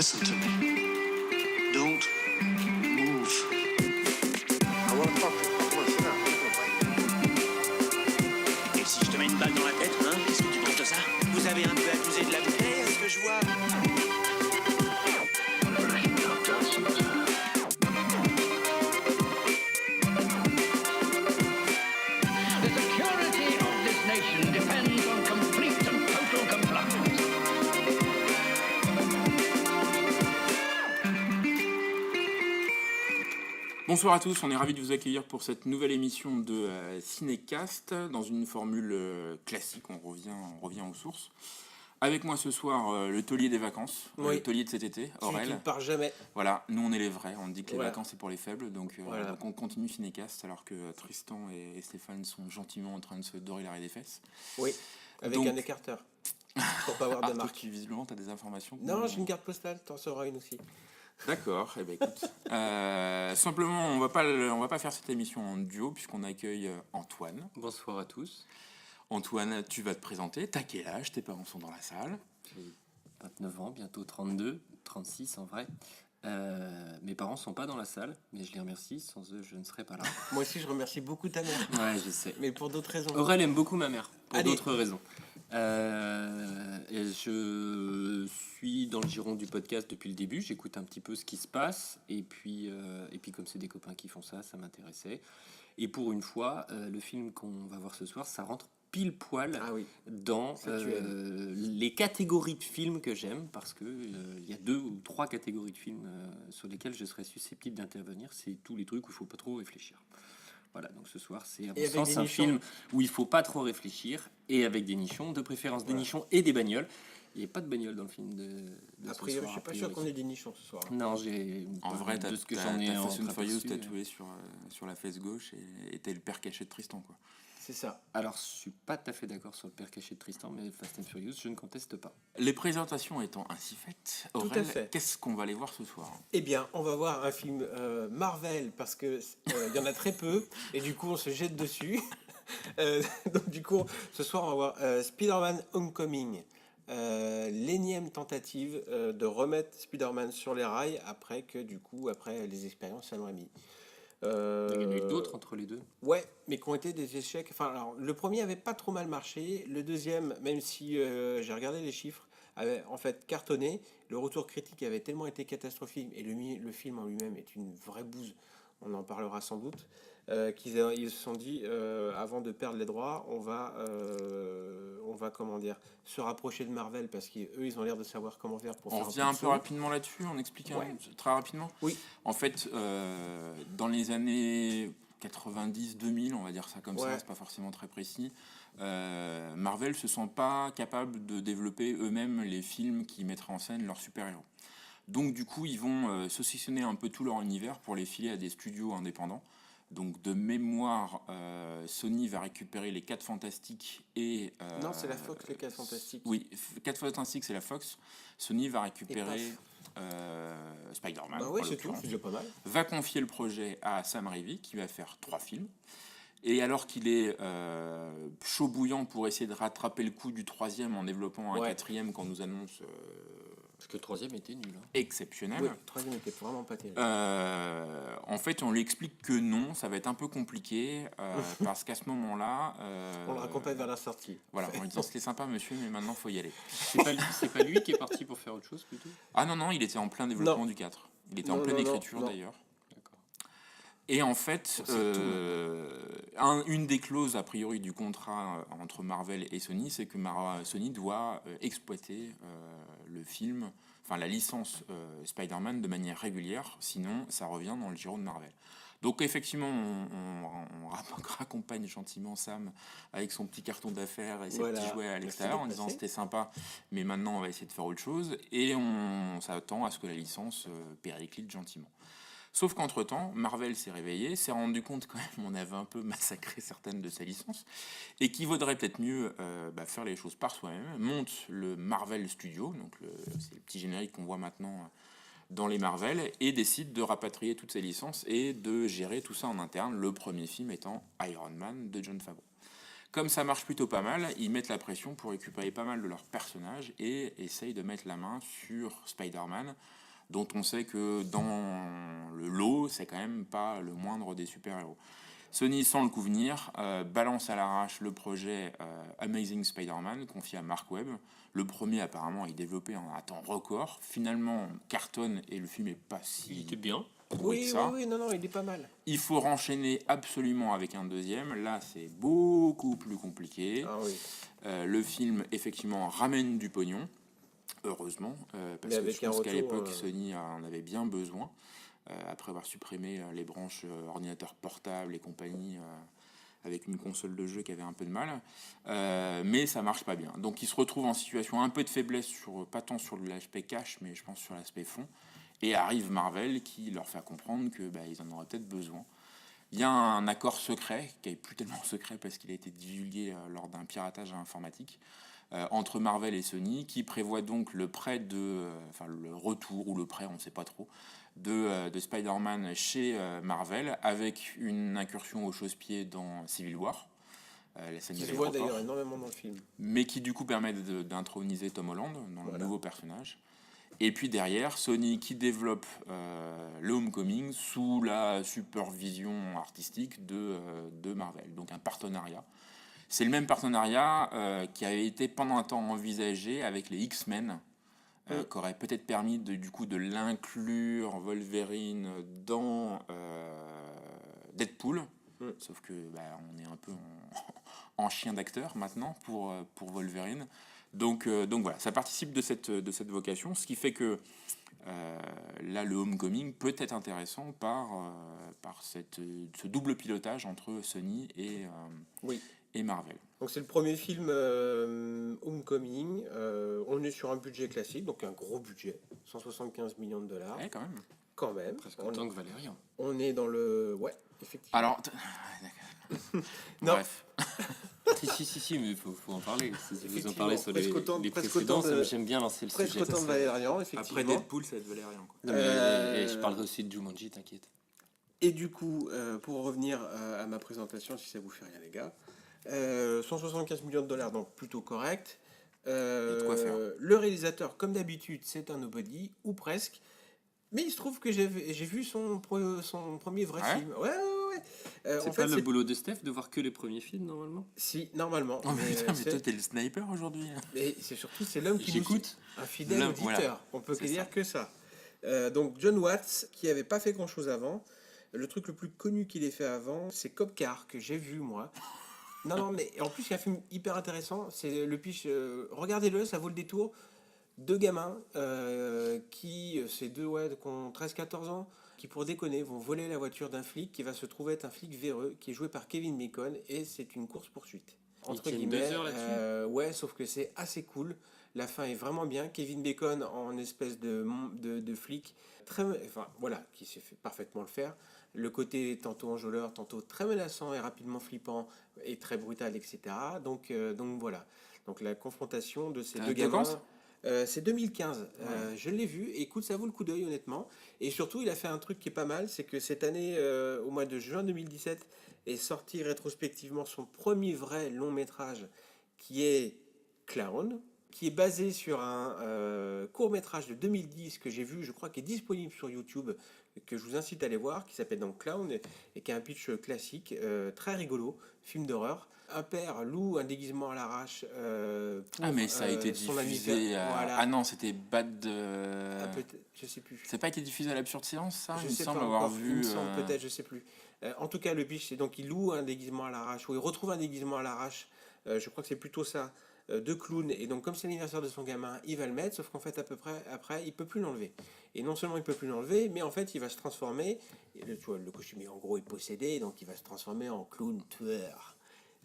Listen to me. Don't move. I want to talk to you. Come on, sit down. Et si je te mets une balle dans la tête, hein, qu'est-ce que tu penses de ça? Vous avez un peu abusé de la bouteille, est-ce que je vois? The security of this nation depends on complete and total compliance. Bonsoir à tous, on est ravis de vous accueillir pour cette nouvelle émission de Cinécast, dans une formule classique, on revient aux sources. Avec moi ce soir, le taulier des vacances, Oui. le taulier de cet été, Qui Aurel. ne part jamais. Voilà, nous on est les vrais, on dit que les Voilà. vacances c'est pour les faibles, donc on continue Cinécast alors que Tristan et Stéphane sont gentiment en train de se dorer l'arrêt des fesses. Oui, avec Donc- un écarteur. Pour pas avoir de Ah, toi marque. qui visiblement t'as des informations. Non, j'ai une carte postale, t'en sauras une aussi. D'accord, eh ben écoute. Simplement, on va pas faire cette émission en duo puisqu'on accueille Antoine. Bonsoir à tous. Antoine, tu vas te présenter. T'as quel âge? Tes parents sont dans la salle. J'ai 29 ans, bientôt 32, 36 en vrai. Mes parents sont pas dans la salle, mais je les remercie. Sans eux, je ne serais pas là. Moi aussi, je remercie beaucoup ta mère. Ouais, je sais. Mais pour d'autres raisons. Aurel aime beaucoup ma mère, pour Allez. d'autres raisons. Et je suis dans le giron du podcast depuis le début. J'écoute un petit peu ce qui se passe. Et puis comme c'est des copains qui font ça, ça m'intéressait. Et pour une fois, le film qu'on va voir ce soir, ça rentre pile poil Ah oui. dans Ça, tu aimes. les catégories de films que j'aime, parce que il y a 2 ou 3 catégories de films sur lesquels je serais susceptible d'intervenir. C'est tous les trucs où il faut pas trop réfléchir. Voilà, donc ce soir, c'est à mon avec sens des un nichons. film où il faut pas trop réfléchir, et avec des nichons, de préférence des nichons et des bagnoles. Il n'y a pas de bagnole dans le film de A ce priori, soir, je suis a pas priori. sûr qu'on ait des nichons ce soir. Non, j'ai En vrai, de t'as ce que j'en ai Fast and Furious entreaperçu, tatoué sur la fesse gauche et t'es le père caché de Tristan, quoi. C'est ça. Alors, je suis pas tout à fait d'accord sur le père caché de Tristan, mais Fast and Furious, je ne conteste pas. Les présentations étant ainsi faites, Tout à Aurel, fait. qu'est-ce qu'on va aller voir ce soir? Eh bien, on va voir un film Marvel, parce que il y en a très peu, et du coup, on se jette dessus. Donc, du coup, ce soir, on va voir Spider-Man Homecoming. L'énième tentative de remettre Spider-Man sur les rails après les expériences Sam Raimi. Il y en a eu d'autres entre les deux. Ouais, mais qui ont été des échecs. Enfin, alors, le premier avait pas trop mal marché. Le deuxième, même si j'ai regardé les chiffres, avait en fait cartonné. Le retour critique avait tellement été catastrophique, et le film en lui-même est une vraie bouse. On en parlera sans doute. Ils se sont dit, avant de perdre les droits, on va comment dire, se rapprocher de Marvel, parce qu'eux, ils ont l'air de savoir comment faire pour On faire revient peu un de peu sous. rapidement là-dessus, on explique très rapidement. Oui. En fait, dans les années 90-2000, on va dire ça comme ça, Ouais. c'est pas forcément très précis, Marvel se sent pas capable de développer eux-mêmes les films qui mettraient en scène leurs super-héros. Donc du coup, ils vont saucissonner un peu tout leur univers pour les filer à des studios indépendants. Donc de mémoire, Sony va récupérer les 4 Fantastiques et... Non, c'est la Fox, les 4 Fantastiques. Oui, 4 Fantastiques, c'est la Fox. Sony va récupérer Spider-Man, Bah ouais, en c'est tout, l'occurrence. c'est déjà pas mal. Va confier le projet à Sam Raimi, qui va faire 3 films. Et alors qu'il est chaud bouillant pour essayer de rattraper le coup du 3e en développant un Ouais. 4e qu'on nous annonce Parce que le 3e était nul. Hein. exceptionnel, Oui, le troisième était vraiment pas terrible. en fait on lui explique que non, ça va être un peu compliqué, parce qu'à ce moment-là... On le raccompagne vers la sortie. Voilà, en lui disant c'était sympa monsieur, mais maintenant faut y aller. C'est pas lui qui est parti pour faire autre chose plutôt. Ah non, il était en plein développement Non. du 4. Il était Non, en pleine non, non, écriture non. d'ailleurs. D'accord. Et en fait, une des clauses a priori du contrat entre Marvel et Sony, c'est que Sony doit exploiter le film, enfin la licence Spider-Man de manière régulière, sinon ça revient dans le giron de Marvel. Donc effectivement, on raccompagne gentiment Sam avec son petit carton d'affaires et ses Voilà. petits jouets à l'extérieur en disant passé. c'était sympa, mais maintenant on va essayer de faire autre chose, et on s'attend à ce que la licence périclite gentiment. Sauf qu'entre-temps, Marvel s'est réveillé, s'est rendu compte quand même qu'on avait un peu massacré certaines de ses licences, et qu'il vaudrait peut-être mieux faire les choses par soi-même, monte le Marvel Studio, donc c'est le petit générique qu'on voit maintenant dans les Marvel, et décide de rapatrier toutes ses licences et de gérer tout ça en interne, le premier film étant Iron Man de Jon Favreau. Comme ça marche plutôt pas mal, ils mettent la pression pour récupérer pas mal de leurs personnages et essayent de mettre la main sur Spider-Man, dont on sait que dans le lot, c'est quand même pas le moindre des super-héros. Sony, sans le coup venir, balance à l'arrache le projet Amazing Spider-Man, confié à Mark Webb. Le premier, apparemment, est développé en un temps record. Finalement, cartonne et le film est pas Il si était bien. pourri que Oui, ça. oui, non, il est pas mal. Il faut renchaîner absolument avec un deuxième. Là, c'est beaucoup plus compliqué. Ah oui. Le film, effectivement, ramène du pognon. Heureusement, parce Mais que avec je pense un qu'à retour, l'époque, Sony en avait bien besoin, après avoir supprimé les branches ordinateurs portables et compagnie, avec une console de jeu qui avait un peu de mal, mais ça marche pas bien. Donc ils se retrouvent en situation un peu de faiblesse, pas tant sur l'aspect cash, mais je pense sur l'aspect fond, et arrive Marvel qui leur fait comprendre que ils en auraient peut-être besoin. Il y a un accord secret, qui n'est plus tellement secret parce qu'il a été divulgué lors d'un piratage informatique, entre Marvel et Sony, qui prévoit donc le prêt le retour ou le prêt, on ne sait pas trop, de Spider-Man chez Marvel, avec une incursion au chausse-pied dans Civil War, la scène Qui de se voit l'aéroport, d'ailleurs énormément dans le film. mais qui du coup permet d'introniser Tom Holland dans le nouveau personnage. Et puis derrière, Sony qui développe le Homecoming sous la supervision artistique de Marvel, donc un partenariat. C'est le même partenariat qui avait été pendant un temps envisagé avec les X-Men, qui aurait peut-être permis du coup de l'inclure Wolverine dans Deadpool. Sauf que on est un peu en chien d'acteur maintenant pour Wolverine. Donc voilà, ça participe de cette vocation, ce qui fait que là, le Homecoming peut être intéressant par ce double pilotage entre Sony et Marvel. Donc c'est le premier film Homecoming. On est sur un budget classique, donc un gros budget, 175 millions de dollars. Ouais, quand même. Quand même. Presque autant que Valérian. On est dans le... Ouais, effectivement. Alors, Non. bref. Si, mais il faut en parler. Si vous en Effectivement, parlez sur presque autant- les presque précédents, autant de- j'aime bien lancer le Presque sujet. autant de Valérian, effectivement. Après Deadpool, ça va être Valérian, quoi. Non, mais, je parlerai aussi de Jumanji, t'inquiète. Et du coup, pour revenir à ma présentation, si ça vous fait rien les gars, 175 millions de dollars, donc plutôt correct. Il y a de quoi faire. Le réalisateur, comme d'habitude, c'est un nobody, ou presque. Mais il se trouve que j'ai vu son premier vrai Ouais. film. Ouais. C'est pas le boulot de Steph de voir que les premiers films, normalement? Si, normalement. Oh, mais putain, mais c'est- toi, t'es le sniper aujourd'hui. mais c'est surtout, c'est l'homme qui nous J'écoute. un fidèle L'homme, auditeur. voilà. On peut que C'est dire ça. que ça. Donc John Watts, qui avait pas fait grand chose avant. Le truc le plus connu qu'il ait fait avant, c'est Cop Car, que j'ai vu moi. Non, mais en plus, il y a un film hyper intéressant. C'est le pitch. Regardez-le, ça vaut le détour. Deux gamins c'est deux qui ont 13-14 ans, qui pour déconner vont voler la voiture d'un flic qui va se trouver être un flic véreux, qui est joué par Kevin Bacon, et c'est une course-poursuite. Ils tiennent 2 heures là-dessus. Ouais, sauf que c'est assez cool. La fin est vraiment bien. Kevin Bacon en espèce de flic, qui sait parfaitement le faire. Le côté tantôt enjôleur, tantôt très menaçant et rapidement flippant et très brutal, etc. Donc voilà. Donc la confrontation de ces T'as deux un gamins. vacances C'est 2015. Je l'ai vu. Et écoute, ça vaut le coup d'œil, honnêtement. Et surtout, il a fait un truc qui est pas mal, c'est que cette année, au mois de juin 2017, est sorti rétrospectivement son premier vrai long métrage, qui est Clown, qui est basé sur un court métrage de 2010 que j'ai vu, je crois, qui est disponible sur YouTube, que je vous incite à aller voir, qui s'appelle donc Clown, et qui a un pitch classique, très rigolo, film d'horreur. Un père loue un déguisement à l'arrache pour Mais ça a été son ami diffusé. père. Voilà. Ah non, c'était Bad. Peut-être, je sais plus. C'est pas été diffusé à l'Absurde Séance, ça? Je Il me sais semble pas avoir encore. Il vu. me semble peut-être, je sais plus. En tout cas, le pitch, c'est donc il loue un déguisement à l'arrache, ou il retrouve un déguisement à l'arrache. Je crois que c'est plutôt ça, de clown. Et donc, comme c'est l'anniversaire de son gamin, il va le mettre, sauf qu'en fait, à peu près, après, il peut plus l'enlever. Et non seulement il peut plus l'enlever, mais en fait, il va se transformer. Tu vois, le costumier, en gros, est possédé, donc il va se transformer en clown tueur.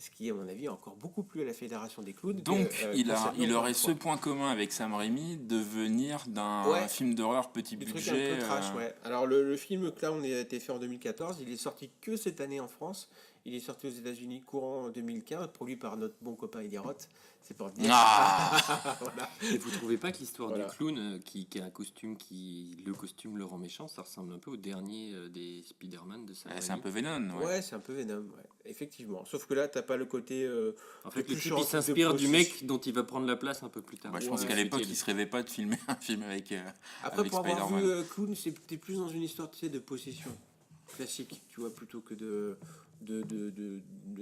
Ce qui, à mon avis, encore beaucoup plus à la Fédération des clowns. Donc, il concernant aurait le ce point commun avec Sam Raimi de venir d'un film d'horreur petit du truc budget. un peu trash, ouais. Alors, le film Clown a été fait en 2014. Il est sorti que cette année en France. Il est sorti aux États-Unis courant 2015, produit par notre bon copain Eddie Roth. C'est pour dire. Ah Voilà. Et vous trouvez pas que l'histoire Voilà. du clown qui a un costume le costume le rend méchant, ça ressemble un peu au dernier des Spider-Man de Sam C'est un Raimi. peu Venom, ouais. Ouais, c'est un peu Venom, ouais. Effectivement. Sauf que là, t'as pas le côté. En fait, le plus type short il de s'inspire du processus. mec dont il va prendre la place un peu plus tard. Moi, je pense Ouais, qu'à l'époque, c'était- il se rêvait pas de filmer un film avec, Après, avec pour avoir vu Spider-Man. Clown, c'était plus dans une histoire, tu sais, de possession classique, tu vois, plutôt que de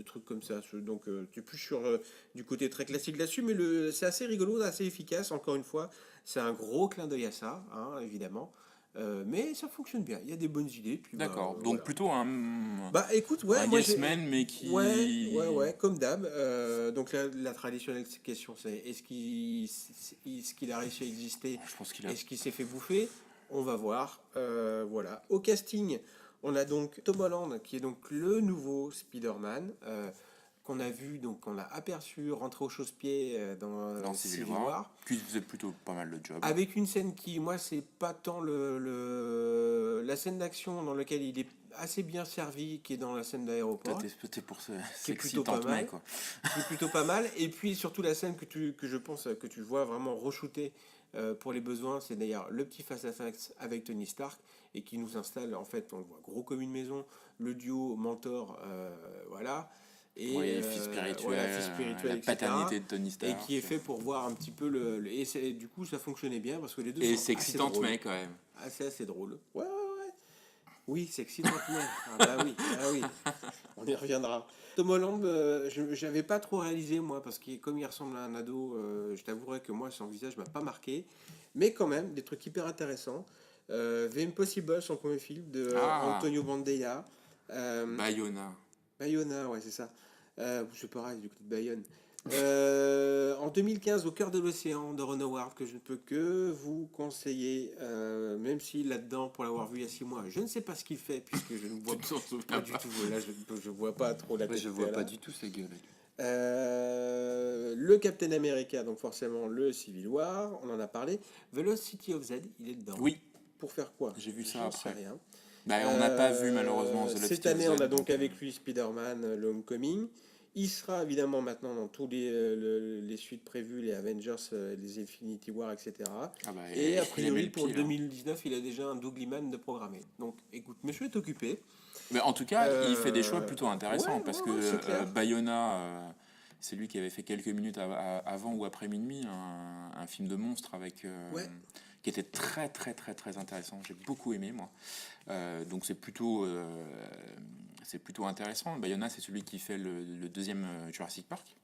trucs comme ça. Donc, tu es plus sur du côté très classique là-dessus, mais c'est assez rigolo, assez efficace, encore une fois. C'est un gros clin d'œil à ça, hein, évidemment. Mais ça fonctionne bien, il y a des bonnes idées. Puis, D'accord, donc voilà. plutôt un Bah écoute, ouais, un moi yes man, mais qui... ouais, comme d'hab. Donc la traditionnelle question, c'est est-ce qu'il a réussi à exister? Je pense qu'il a... Est-ce qu'il s'est fait bouffer? On va voir. Voilà. Au casting, on a donc Tom Holland, qui est donc le nouveau Spider-Man, qu'on a vu, donc qu'on a aperçu rentrer au chausse-pied dans Civil Civil War, War. qui faisait plutôt pas mal le job. Avec une scène qui, moi, c'est pas tant la scène d'action dans laquelle il est assez bien servi, qui est dans la scène d'aéroport. Peut-être pour ce C'est plutôt sexy pas tante mal. May, quoi. C'est plutôt pas mal. Et puis surtout la scène que je pense que tu vois vraiment re-shooter pour les besoins, c'est d'ailleurs le petit face-à-face avec Tony Stark et qui nous installe, en fait, on le voit gros comme une maison, le duo mentor, voilà. Et Oui, fils spirituel, voilà, fils spirituel, la etc. paternité de Tony Stark. Et qui est fait pour voir un petit peu et du coup ça fonctionnait bien parce que les deux Et sont c'est assez excitant, drôles. mais quand même. C'est assez drôle. Ouais. Oui, c'est excitant. Ah oui. On y reviendra. Tom Holland, j'avais pas trop réalisé moi parce que comme il ressemble à un ado, je t'avouerai que moi son visage m'a pas marqué, mais quand même des trucs hyper intéressants. The Impossible, son premier film de Antonio Bandeira. Bayona, ouais, c'est ça. C'est pareil, du côté de Bayonne. En 2015, Au cœur de l'océan de Ron Howard, que je ne peux que vous conseiller, même si là-dedans, pour l'avoir vu il y a 6 mois, je ne sais pas ce qu'il fait, puisque je ne vois pas du tout. Là, je vois pas trop la Moi, tête. je vois là. pas du tout sa gueule. Le Captain America, donc forcément le Civil War, on en a parlé. Velocity of Z, il est dedans. Oui, Pour faire quoi? j'ai vu ça J'en sais après. rien. Bah, on n'a pas vu malheureusement The Cette Velocity année, of Z, on a donc avec lui Spider-Man, le Homecoming. Il sera évidemment maintenant dans tous les suites prévues, les Avengers, les Infinity War, etc. Ah bah, Et a il a mis priori, le pour pied, là. 2019, il a déjà un Douglas Man de programmé. Donc écoute, monsieur est occupé. Mais en tout cas, il fait des choix plutôt intéressants ouais, parce ouais, c'est que clair. Bayona, c'est lui qui avait fait quelques minutes avant ou après minuit un film de monstre avec Ouais. qui était très très très très intéressant. J'ai beaucoup aimé moi. Donc c'est plutôt intéressant. Bayona, c'est celui qui fait le deuxième Jurassic Park.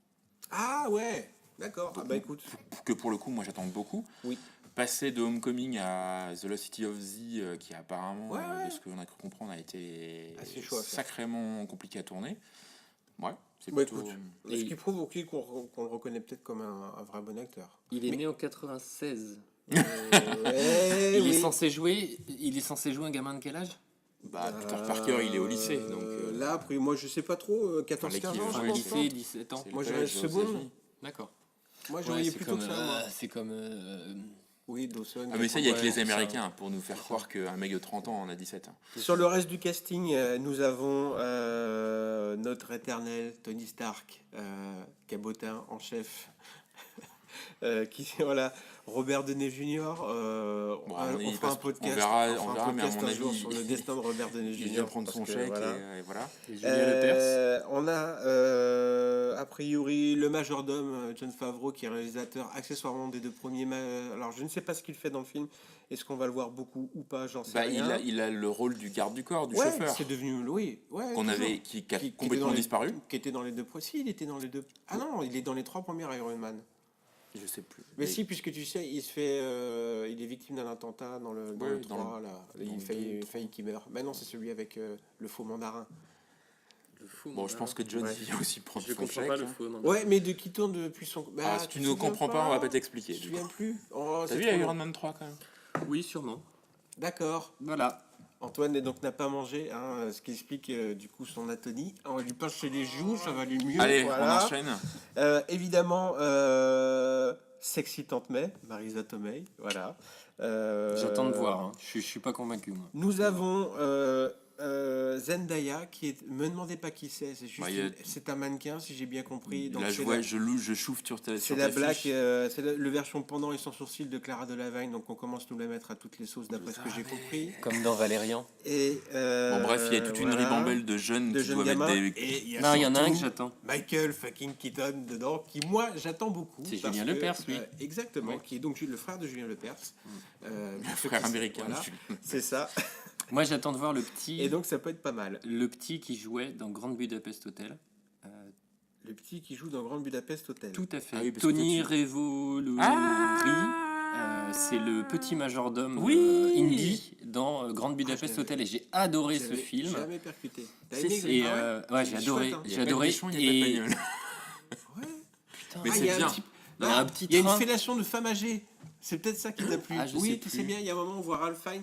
Ah ouais, d'accord. Ah bah écoute. Que pour le coup, moi j'attends beaucoup. Oui. Passer de Homecoming à The Velocity of Z, qui apparemment, Ouais. de ce qu'on a cru comprendre, a été Assez chaud à faire. sacrément compliqué à tourner. Ouais, c'est Bah plutôt... écoute, ce qui prouve aussi qu'on le reconnaît peut-être comme un vrai bon acteur. Il est né en 96. Ouais, Il oui. est censé jouer un gamin de quel âge? Bah, Peter Parker, il est au lycée, donc... Là, après, moi, je sais pas trop, 14-15 ans, je l'équivalent, Enfin, pense. lycée, hein. 17 ans. c'est Moi, le j'aurais collège, seconde. aux États-Unis. D'accord. Moi, je Ouais, voyais c'est plutôt comme, que ça, moi. c'est comme Oui, Dawson. Ah mais ça, il y a que les c'est ça. Américains pour nous faire croire qu'un mec de 30 ans en a 17 ans. Sur le reste du casting, nous avons notre éternel Tony Stark, cabotin en chef, voilà, Robert Downey Jr. On fera un podcast, on verra, mais à mon un jour avis, sur le destin de Robert Downey Jr. il vient prendre parce son que, chèque voilà. et voilà. Et Julien Lepers. On a a priori le majordome Jon Favreau qui est réalisateur accessoirement des deux premiers. Alors je ne sais pas ce qu'il fait dans le film. Est-ce qu'on va le voir beaucoup ou pas? J'en sais Bah, rien. il a le rôle du garde du corps, du Ouais, chauffeur, c'est devenu oui, ouais, qu'on toujours. avait, qui a Qui était complètement dans les- disparu. Qui était dans les deux. Si, il était dans les deux. Ah non, il est dans les 3 premiers Iron Man. Je sais plus. Mais si, puisque tu sais, il est victime d'un attentat dans le Ouais, 3 là. Il faillit qu'il meure. Mais non, c'est celui avec le faux mandarin. Le fou, Bon, je pense que John Ouais. vient aussi prendre Je son comprends chèque. pas le hein. fou. non. Ouais, mais de qui tourne depuis son. Ah, si tu ne comprends pas, on va pas t'expliquer. Je me du coup. souviens plus. Oh, T'as c'est vu trop Iron long. Man 3 quand même? Oui, sûrement. D'accord. Voilà. Antoine donc n'a pas mangé, hein, ce qui explique du coup son atonie. On va lui pincer les joues, ça va lui mieux. Allez, voilà. on enchaîne. Évidemment, Sexy Tante May, Marisa Tomei, voilà. J'attends de voir. Hein. Je suis pas convaincu, moi. Nous avons Zendaya, me demandez pas qui c'est juste Bah, il y a- c'est un mannequin si j'ai bien compris. Donc Là, je c'est vois, la- je chouffe sur ta c'est sur la ta blague, fiche. c'est le version pendant et sans sourcil de Clara Delevingne, donc on commence à nous la mettre à toutes les sauces d'après ce que j'ai compris. Comme dans Valérian. Et Bon, bref, il y a toute une voilà, ribambelle de jeunes de qui jeunes doivent être gamins. des... Et il y a Non, il y en a un surtout que j'attends. Michael fucking Keaton dedans, qui moi j'attends beaucoup. C'est parce Julien que, Lepers, lui. Exactement, Ouais. qui est donc le frère de Julien Lepers. Le frère américain. Voilà, c'est ça. Moi, j'attends de voir le petit. Et donc ça peut être pas mal. Le petit qui jouait dans Grand Budapest Hotel. Le petit qui joue dans Grand Budapest Hotel. Tout à fait. Ah oui, parce que Tony toi, Revolori. C'est le petit majordome Oui. indie dans Grand Budapest j'avais- Hotel. Et j'ai adoré ce J'avais film. jamais percuté. T'as Et aimé ouais, j'ai C'est adoré. chouette, hein. Il y J'ai a pas de adoré. bichon, il y a pas de Et bagnole. Ouais. Mais Ah, c'est il y a un bien. petit- il y a Ah, un petit il y a une train. fellation de femmes âgées. C'est peut-être ça qui t'a plu. Ah, je oui, sais tu plus. sais bien, il y a un moment où on voit Ralph Fiennes,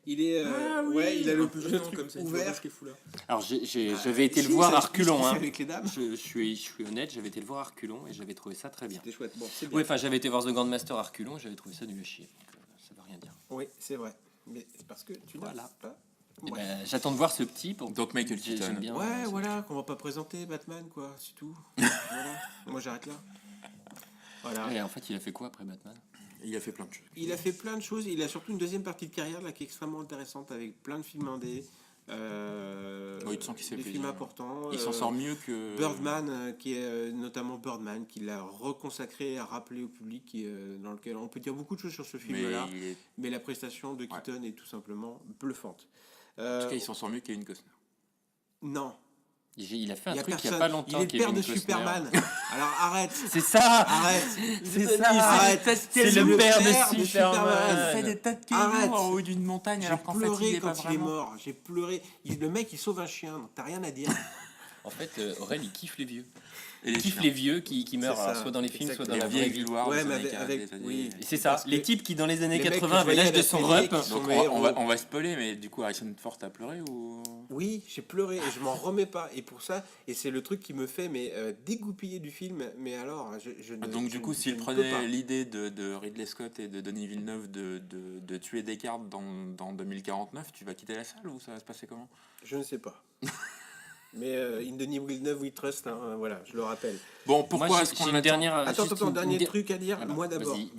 il est, Ah oui, ouais, il a un le peu le gênant truc comme ça, il faut ouvert. voir ce qu'il fout là. Alors j'avais été le Si, voir ça à explique ce qu'il reculons. fait Hein. avec les dames. Je suis honnête, j'avais été le voir à reculons et j'avais trouvé ça très bien. C'était chouette. Bon, c'est bien. Oui, enfin j'avais été voir The Grandmaster à reculons et j'avais trouvé ça nul à chier. Donc, ça veut rien dire. Oui, c'est vrai. Mais c'est parce que tu n'as Voilà. pas. Eh Ouais. ben, j'attends de voir ce petit pour. Donc Michael J'aime Keaton. bien. Ouais, voilà, qu'on va pas présenter Batman, quoi, c'est tout. Voilà. Moi, j'arrête là. Voilà. Et en fait, il a fait quoi après Batman? Il a fait plein de choses. Il a fait plein de choses. Il a surtout une deuxième partie de carrière là qui est extrêmement intéressante avec plein de films indés. Oui, tu sens qu'il s'est des plaisir. films importants. Il s'en sort mieux que... Birdman, qui est notamment Birdman, qui l'a reconsacré, a rappelé au public, dans lequel on peut dire beaucoup de choses sur ce Mais film-là, il est- mais la prestation de Keaton est tout simplement bluffante. en tout cas, il s'en sort mieux qu'Kevin Costner. Non, Il a fait il un y a truc il personne. y a pas longtemps. Il est le père Kevin de Costner. Superman. Alors arrête, C'est ça. arrête. C'est ça. Arrête. C'est le père de Superman. Il fait des tas de Arrête. cailloux en haut d'une montagne J'ai alors qu'en fait, il pleuré est pas quand il est vraiment. mort. J'ai pleuré. Le mec, il sauve un chien, donc t'as rien à dire. En fait, Aurel, il kiffe les vieux. Et Il kiffe les vieux qui meurent, C'est ça, alors, soit dans les films, soit dans les la vraie vieilles vie. gloires Ouais, des mais années avec- 40, oui. Et c'est ça, Parce que les types qui dans les années les mecs que 80 je avaient voyais l'âge à de la son télé, rep. qui sont Donc mes héros. on va spoiler, mais du coup Harrison Ford a pleuré ou... Oui, j'ai pleuré et je m'en remets pas. Et pour ça, et c'est le truc qui me fait dégoupiller du film. Mais alors, je ne- Donc je du ne- coup, je s'il ne peux prenait pas. l'idée de Ridley Scott et de Denis Villeneuve de tuer Descartes dans 2049, tu vas quitter la salle ou ça va se passer comment? Je ne sais pas. Mais in Denis Villeneuve, we trust, hein, voilà, je le rappelle. Bon, pourquoi Moi, est-ce j'ai qu'on une attend dernière. Attends, juste dernier une- truc à dire. Voilà, Moi d'abord, vas-y.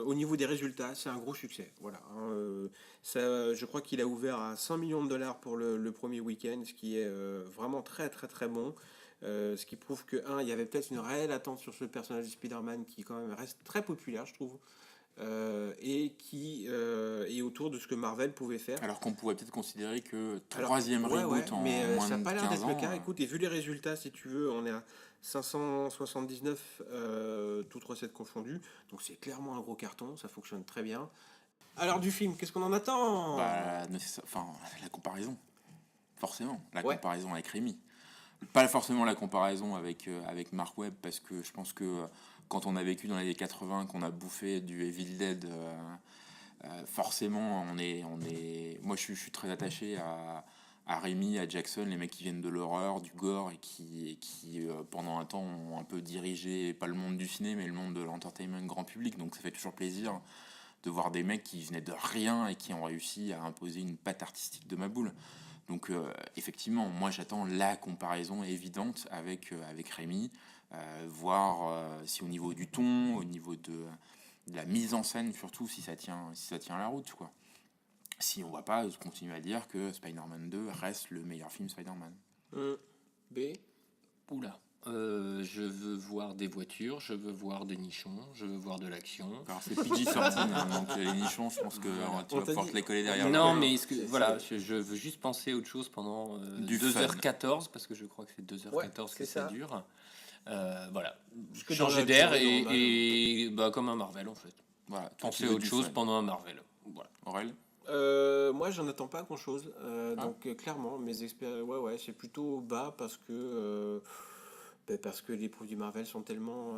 au niveau des résultats, c'est un gros succès. Voilà, hein, ça, je crois qu'il a ouvert à 100 millions de dollars pour le premier week-end, ce qui est vraiment très très très bon. Ce qui prouve que, il y avait peut-être une réelle attente sur ce personnage de Spider-Man qui quand même reste très populaire, je trouve. Et qui est autour de ce que Marvel pouvait faire. Alors qu'on pourrait peut-être considérer que Alors, troisième ouais, reboot en mais moins ça n'a de pas l'air 15 d'être le ans. cas. Écoute, et vu les résultats, si tu veux, on est à 579, toutes recettes confondues. Donc c'est clairement un gros carton, ça fonctionne très bien. Alors du film, qu'est-ce qu'on en attend? Bah, enfin, la comparaison. Forcément, la Ouais. comparaison avec Rémi. Pas forcément la comparaison avec Mark Webb, parce que je pense que quand on a vécu dans les années 80, qu'on a bouffé du Evil Dead, forcément, moi je suis très attaché à Rémi, à Jackson, les mecs qui viennent de l'horreur, du gore, et qui pendant un temps ont un peu dirigé, pas le monde du ciné, mais le monde de l'entertainment grand public. Donc ça fait toujours plaisir de voir des mecs qui venaient de rien et qui ont réussi à imposer une patte artistique de ma boule. Donc effectivement, moi j'attends la comparaison évidente avec Rémi, voir si au niveau du ton, au niveau de la mise en scène surtout, si ça tient la route, quoi. Si on va pas continuer à dire que Spider-Man 2 reste le meilleur film Spider-Man. B. Oula. Je veux voir des voitures, je veux voir des nichons, je veux voir de l'action. Alors c'est PG-13, hein, donc les nichons, je pense que tu On vas t'a pouvoir dit- te les coller derrière. Non, le- mais voilà, je veux juste penser à autre chose pendant Du 2h14, parce que je crois que c'est 2h14 Ouais, que c'est ça ça. dure. Voilà. Que dans Changer la d'air durée normale. et bah, comme un Marvel en fait. Voilà, toi, tu Penser à veux autre du chose fun. pendant un Marvel. Voilà. Aurel, Moi, j'en attends pas grand-chose. Donc, clairement, mes expériences, ouais, c'est plutôt bas parce que les produits Marvel sont tellement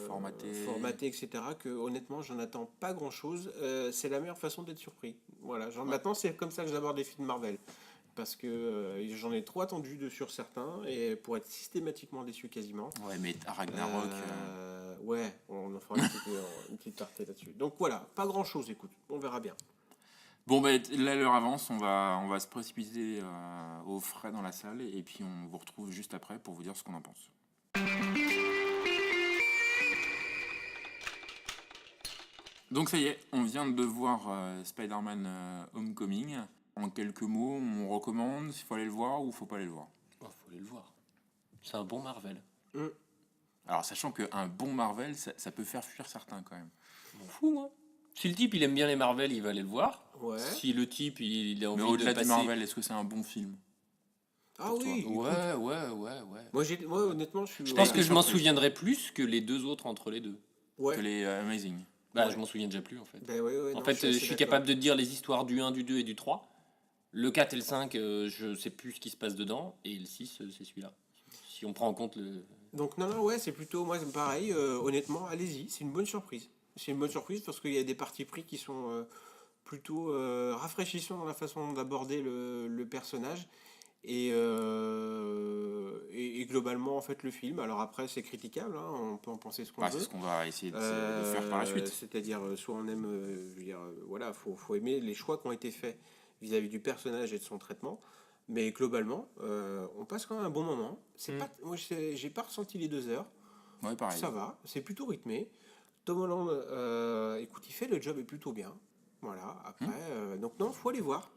formatés, etc. Que honnêtement, j'en attends pas grand-chose. C'est la meilleure façon d'être surpris. Voilà. Maintenant, c'est comme ça que j'aborde les films Marvel. Parce que j'en ai trop attendu sur certains et pour être systématiquement déçu quasiment. ouais, mais Ragnarok, Ouais, on en fera une petite partie là-dessus. Donc voilà, pas grand-chose, écoute, on verra bien. Bon, bah, là, l'heure avance, on va se précipiter au frais dans la salle et puis on vous retrouve juste après pour vous dire ce qu'on en pense. Donc ça y est, on vient de voir Spider-Man Homecoming. En quelques mots, on recommande s'il faut aller le voir ou faut pas aller le voir. Oh, faut aller le voir. C'est un bon Marvel. Alors sachant qu'un bon Marvel, ça peut faire fuir certains quand même. Je m'en fous, moi. Si le type il aime bien les Marvel, il va aller le voir. Ouais. Si le type il a envie Mais au-delà de passer... du Marvel, est-ce que c'est un bon film? Ah oui. Ouais. Moi, honnêtement, je suis. Je pense Ouais, que je m'en surprise. souviendrai plus que les deux autres entre les deux. Ouais. Que les Amazing. Bah, Ouais. je m'en souviens déjà plus en fait. Ben ouais, En non, fait, assez je suis d'accord. capable de te dire les histoires du 1, du 2 et du 3. Le 4 et le 5, je sais plus ce qui se passe dedans. Et le 6, c'est celui-là. Si on prend en compte le... Donc non, ouais, c'est plutôt, moi c'est pareil, honnêtement, allez-y, c'est une bonne surprise. C'est une bonne surprise parce qu'il y a des partis pris qui sont plutôt rafraîchissants dans la façon d'aborder le personnage et globalement en fait le film. Alors après c'est critiquable, hein, on peut en penser ce qu'on Bah, veut. c'est ce qu'on va essayer de faire par la suite. C'est-à-dire soit on aime, je veux dire, voilà, faut aimer les choix qui ont été faits vis-à-vis du personnage et de son traitement. Mais globalement, on passe quand même un bon moment. C'est pas, moi, j'ai pas ressenti les 2 heures. Ouais, pareil. Ça va, c'est plutôt rythmé. Tom Holland, écoute, il fait le job est plutôt bien. Voilà. Après, donc non, faut aller voir.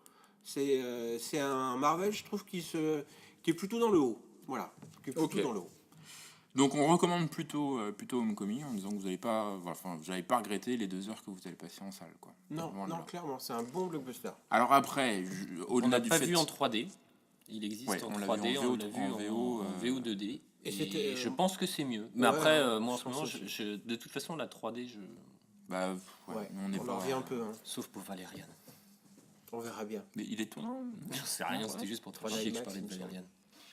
C'est un Marvel, je trouve, qui est plutôt dans le haut. Voilà, qui est plutôt Ok. dans le haut. Donc on recommande plutôt Homecoming en disant que vous n'allez pas, pas regretter les 2 heures que vous allez passer en salle, quoi. Non, Vraiment, non, là. clairement, c'est un bon blockbuster. Alors après, On au-delà l'a du pas fait, vu en 3D. Il existe Ouais, en on l'a 3D, vu en on l'a vu en VO, VO 2D. Et Et c'était, je pense que c'est mieux. Mais ouais, après, ouais, moi en je ce moment, pense aussi. de toute façon, la 3D, bah, ouais, Ouais, on est on pas. en revient un peu. Hein. sauf pour Valériane. On verra bien. Mais il est tournant. J'en sais rien, c'était juste pour te faire 3D chier que je IMAX, parlais de il me semble. Valériane.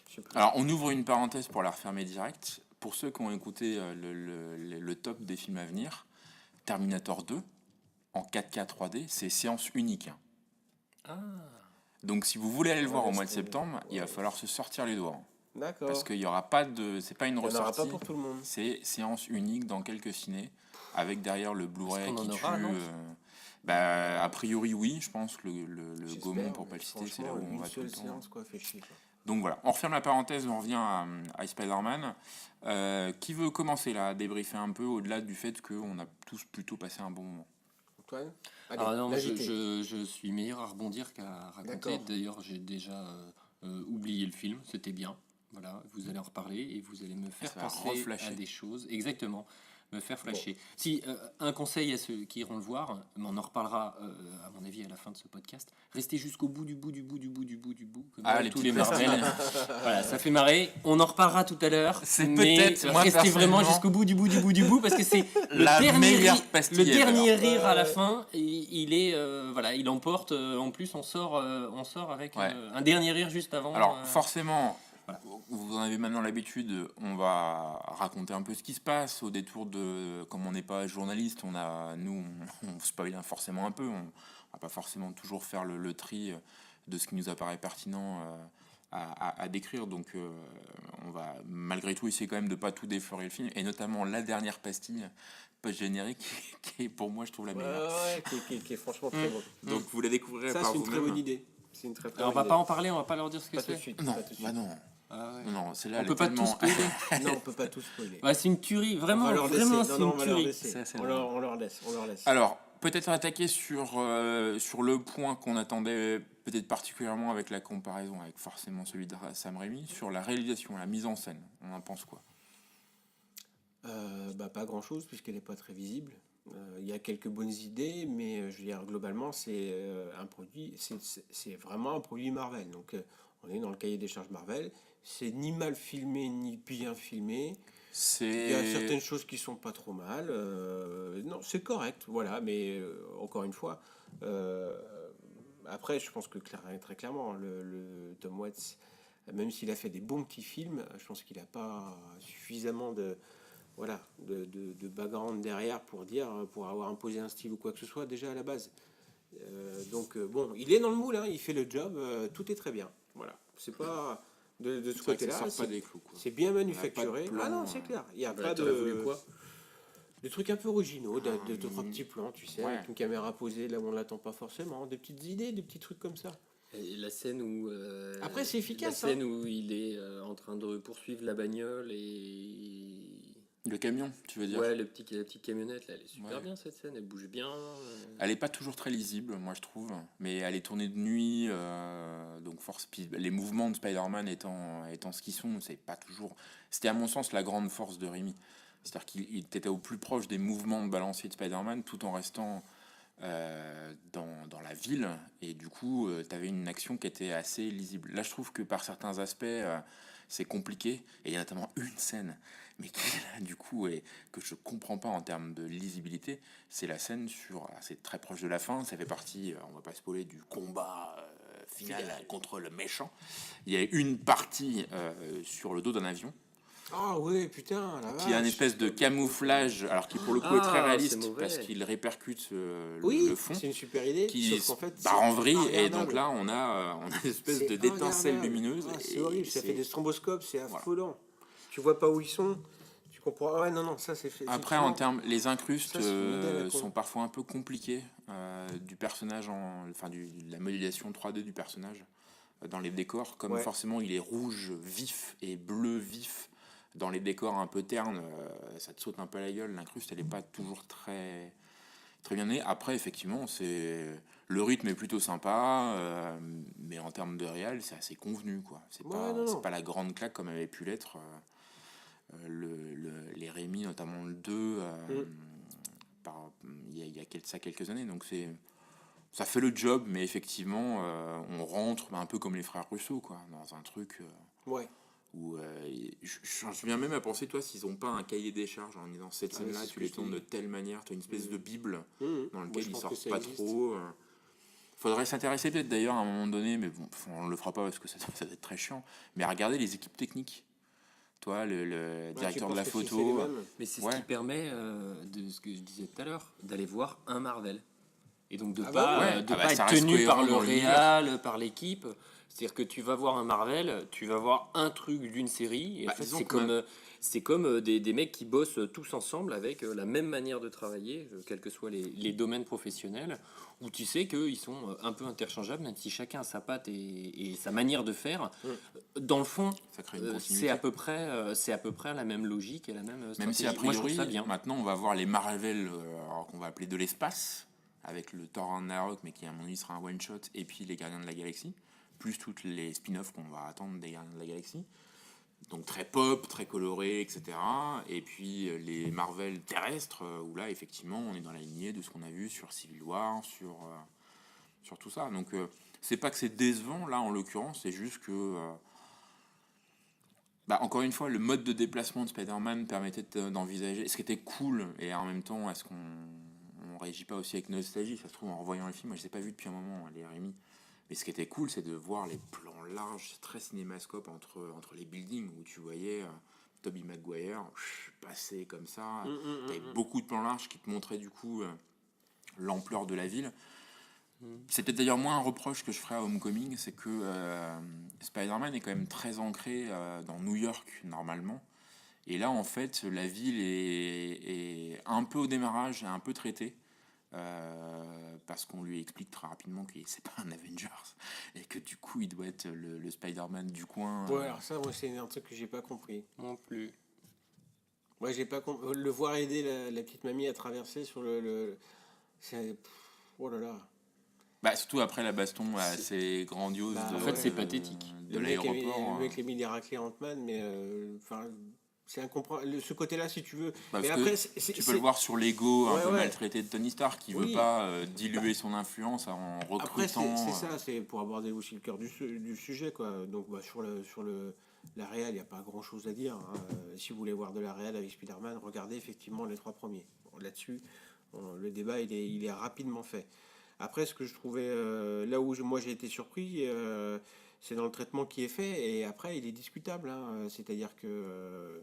Je sais plus. Alors on ouvre une parenthèse pour la refermer direct. Pour ceux qui ont écouté le top des films à venir, Terminator 2 en 4K 3D, c'est séance unique. Hein. Ah, Donc si vous voulez aller le voir au laisse mois de tomber. septembre, il va falloir se sortir les doigts. Hein. D'accord. Parce qu'il n'y aura pas de. C'est pas une Il n'y en aura ressortie. pas pour tout le monde. C'est séance unique dans quelques ciné, avec derrière le Blu-ray Est-ce qu'on qui en tue. aura, non Bah, a priori, oui, je pense que le J'espère, Gaumont, pour mais pas le citer, c'est là franchement, où on une va tout le seule temps. séance, quoi, fait chier. Quoi. Donc voilà, on referme la parenthèse, on revient à Spider-Man. Qui veut commencer là, à débriefer un peu au-delà du fait qu'on a tous plutôt passé un bon moment? Antoine Allez, ah non, l'agité. je suis meilleur à rebondir qu'à raconter. D'accord. D'ailleurs, j'ai déjà oublié le film, c'était bien. Voilà, vous allez en reparler et vous allez me faire Ça va penser reflasher. à des choses. Exactement, me faire flasher. Si, un conseil à ceux qui iront le voir, mais on en reparlera à mon avis à la fin de ce podcast, restez jusqu'au bout du bout, comme Ah, dans les tous les petites Marvel. Voilà, ça fait marrer. On en reparlera tout à l'heure. C'est mais peut-être, moi, restez vraiment personnellement, jusqu'au bout du parce que c'est la meilleure pastille le dernier ever. rire à la fin. Il est voilà, il emporte. En plus, on sort avec Ouais. un dernier rire juste avant. Alors forcément, vous en avez maintenant l'habitude, on va raconter un peu ce qui se passe au détour de, comme on n'est pas journaliste, on spoil forcément un peu, on va pas forcément toujours faire le tri de ce qui nous apparaît pertinent à décrire, donc on va malgré tout essayer quand même de pas tout déflorer le film, et notamment la dernière pastille post-générique qui est pour moi je trouve la meilleure. Ouais, qui est franchement très bon. Donc vous la découvrirez Ça, par c'est une très vous-même. bonne idée. C'est une très, très Alors, on bonne va pas idée. en parler, on va pas leur dire ce que Pas tout de c'est. suite. Non, pas tout de suite. bah non. Ah ouais. Non, celle-là, On elle peut est pas tout tellement... spoiler. Non, on peut pas tout spoiler. Ouais, c'est une tuerie, vraiment, On va leur laisser. vraiment, Non, c'est non, on une va leur tuerie. laisser. C'est assez On leur laisse. On leur laisse. Alors, peut-être attaquer sur le point qu'on attendait peut-être particulièrement avec la comparaison avec forcément celui de Sam Raimi, sur la réalisation, la mise en scène. On en pense quoi? Pas grand-chose, puisqu'elle n'est pas très visible. Il y a quelques bonnes idées, mais je veux dire, globalement, c'est un produit, c'est vraiment un produit Marvel. Donc, on est dans le cahier des charges Marvel. C'est ni mal filmé, ni bien filmé. Il y a certaines choses qui sont pas trop mal. Non, c'est correct, voilà. Mais encore une fois, après, je pense que très clairement, le Tom Waits, même s'il a fait des bons petits films, je pense qu'il n'a pas suffisamment de background derrière pour avoir imposé un style ou quoi que ce soit déjà à la base. Donc bon, il est dans le moule, hein, il fait le job, tout est très bien. Voilà, c'est pas de ce côté-là. Ça sort pas des clous, quoi. C'est bien manufacturé. Il y a pas de plan, Ah non, c'est clair. Il y a Bah, pas t'aurais de. voulu quoi Des trucs un peu originaux, de trois petits plans, tu sais, Ouais. avec une caméra posée là où on l'attend pas forcément, des petites idées, des petits trucs comme ça. Et la scène où. Après, c'est efficace, La scène où il est en train de poursuivre la bagnole et. Le camion, tu veux dire? Ouais, la petite camionnette, là, elle est super Ouais. bien cette scène, elle bouge bien. Elle est pas toujours très lisible, moi je trouve, mais elle est tournée de nuit, donc les mouvements de Spider-Man étant ce qu'ils sont, c'est pas toujours. C'était à mon sens la grande force de Raimi, c'est-à-dire qu'il était au plus proche des mouvements de balancier de Spider-Man, tout en restant dans la ville, et du coup, tu avais une action qui était assez lisible. Là, je trouve que par certains aspects, c'est compliqué, et il y a notamment une scène, mais qui là, du coup, et que je comprends pas en termes de lisibilité, c'est la scène c'est très proche de la fin, ça fait partie, on va pas spoiler, du combat final contre le méchant. Il y a une partie sur le dos d'un avion, Ah ouais, putain, la qui a une vache. espèce de camouflage, alors qui pour le coup est très Ah, réaliste, c'est mauvais. parce qu'il répercute Oui, le fond, c'est une super idée, qui sauf qu'en fait, part en c'est vrille, et regardable. donc là on a une espèce C'est d'étincelle regardable. lumineuse. Ah, c'est et horrible, ça c'est- fait des stromboscopes, c'est Voilà. affolant. Tu vois pas où ils sont, tu comprends. Ah ouais, non, ça c'est fait. Après, effectivement. en termes, les incrustes Ça, c'est une idée à la con. sont parfois un peu compliqués du personnage, de la modélisation 3D du personnage dans les décors, comme Ouais. forcément il est rouge vif et bleu vif dans les décors un peu ternes, ça te saute un peu à la gueule. L'incruste, elle est pas toujours très très bien née. Après, effectivement, le rythme est plutôt sympa, mais en termes de réal, c'est assez convenu, quoi. C'est Ouais, pas, non, c'est non. pas la grande claque comme avait pu l'être. Les Rémi, notamment le 2, il y a quelques années. Donc ça fait le job, mais effectivement, on rentre un peu comme les frères Russo, quoi, dans un truc Ouais. où je viens même à penser, toi, s'ils n'ont pas un cahier des charges en disant cette Ah, scène-là, c'est ce tu que les je tournes t'ai de dit. telle manière, tu as une espèce de bible Mmh. dans Moi, lequel je ils pense sortent que ça pas existe. trop. Faudrait s'intéresser peut-être d'ailleurs à un moment donné, mais bon, on le fera pas parce que ça doit être très chiant. Mais à regarder les équipes techniques. Toi, le Ouais, directeur tu de la penses que si c'est photo. les mêmes Mais c'est Ouais. ce qui permet, de ce que je disais tout à l'heure, d'aller voir un Marvel. Et donc de Ah pas, bah ouais. de Ah bah, pas ça être reste tenu par cohérent le dans l'univers. réal, par l'équipe. C'est-à-dire que tu vas voir un Marvel, tu vas voir un truc d'une série, et Bah, en fait, disons c'est que comme des mecs qui bossent tous ensemble avec la même manière de travailler, quels que soient les domaines professionnels, où tu sais qu'ils sont un peu interchangeables, même si chacun a sa patte et sa manière de faire. Dans le fond, Ça crée une c'est continuité. à peu près la même logique et la même stratégie. Même si a Moi, je trouve priori, ça bien. maintenant on va voir les Marvel, alors qu'on va appeler de l'espace, avec le Thor Ragnarok, mais qui à mon avis sera un one shot, et puis les Gardiens de la Galaxie, plus toutes les spin-offs qu'on va attendre des Gardiens de la Galaxie. Donc très pop, très coloré, etc. Et puis les Marvel terrestres, où là effectivement on est dans la lignée de ce qu'on a vu sur Civil War, sur tout ça. Donc c'est pas que c'est décevant là en l'occurrence, c'est juste que encore une fois, le mode de déplacement de Spider-Man permettait d'envisager ce qui était cool, et en même temps, est-ce qu'on réagit pas aussi avec nostalgie? Ça se trouve, en revoyant le film, moi je les ai pas vus depuis un moment, les Rémi. Mais ce qui était cool, c'est de voir les plans larges, très cinémascope entre les buildings, où tu voyais Tobey Maguire passer comme ça. T'avais beaucoup de plans larges qui te montraient du coup l'ampleur de la ville. C'est peut-être d'ailleurs moins un reproche que je ferais à Homecoming, c'est que Spider-Man est quand même très ancré dans New York normalement. Et là, en fait, la ville est un peu au démarrage, un peu traitée. Parce qu'on lui explique très rapidement que c'est pas un Avengers et que du coup il doit être le Spider-Man du coin. Ouais, alors ça, moi, c'est un truc que j'ai pas compris. Non plus. Moi, j'ai pas compris. Le voir aider la petite mamie à traverser sur c'est. Oh là là. Surtout après la baston assez grandiose. Bah, En fait, c'est pathétique. De Le mec l'aéroport. le mec les mis des raclés Ant-Man, mais enfin, c'est incompréhensible. Ce côté-là, si tu veux. Parce mais que après, tu peux le voir sur l'ego un Ouais, peu ouais. maltraité de Tony Stark qui veut Oui. pas diluer son influence en Après, recrutant. c'est ça, c'est pour aborder aussi le cœur du sujet, quoi. Donc, sur la réal, il n'y a pas grand-chose à dire, hein. Si vous voulez voir de la réal avec Spider-Man, regardez effectivement les 3 premiers. Bon, là-dessus, le débat, il est rapidement fait. Après, ce que je trouvais, là où moi j'ai été surpris, c'est dans le traitement qui est fait, et après, il est discutable, hein. C'est-à-dire que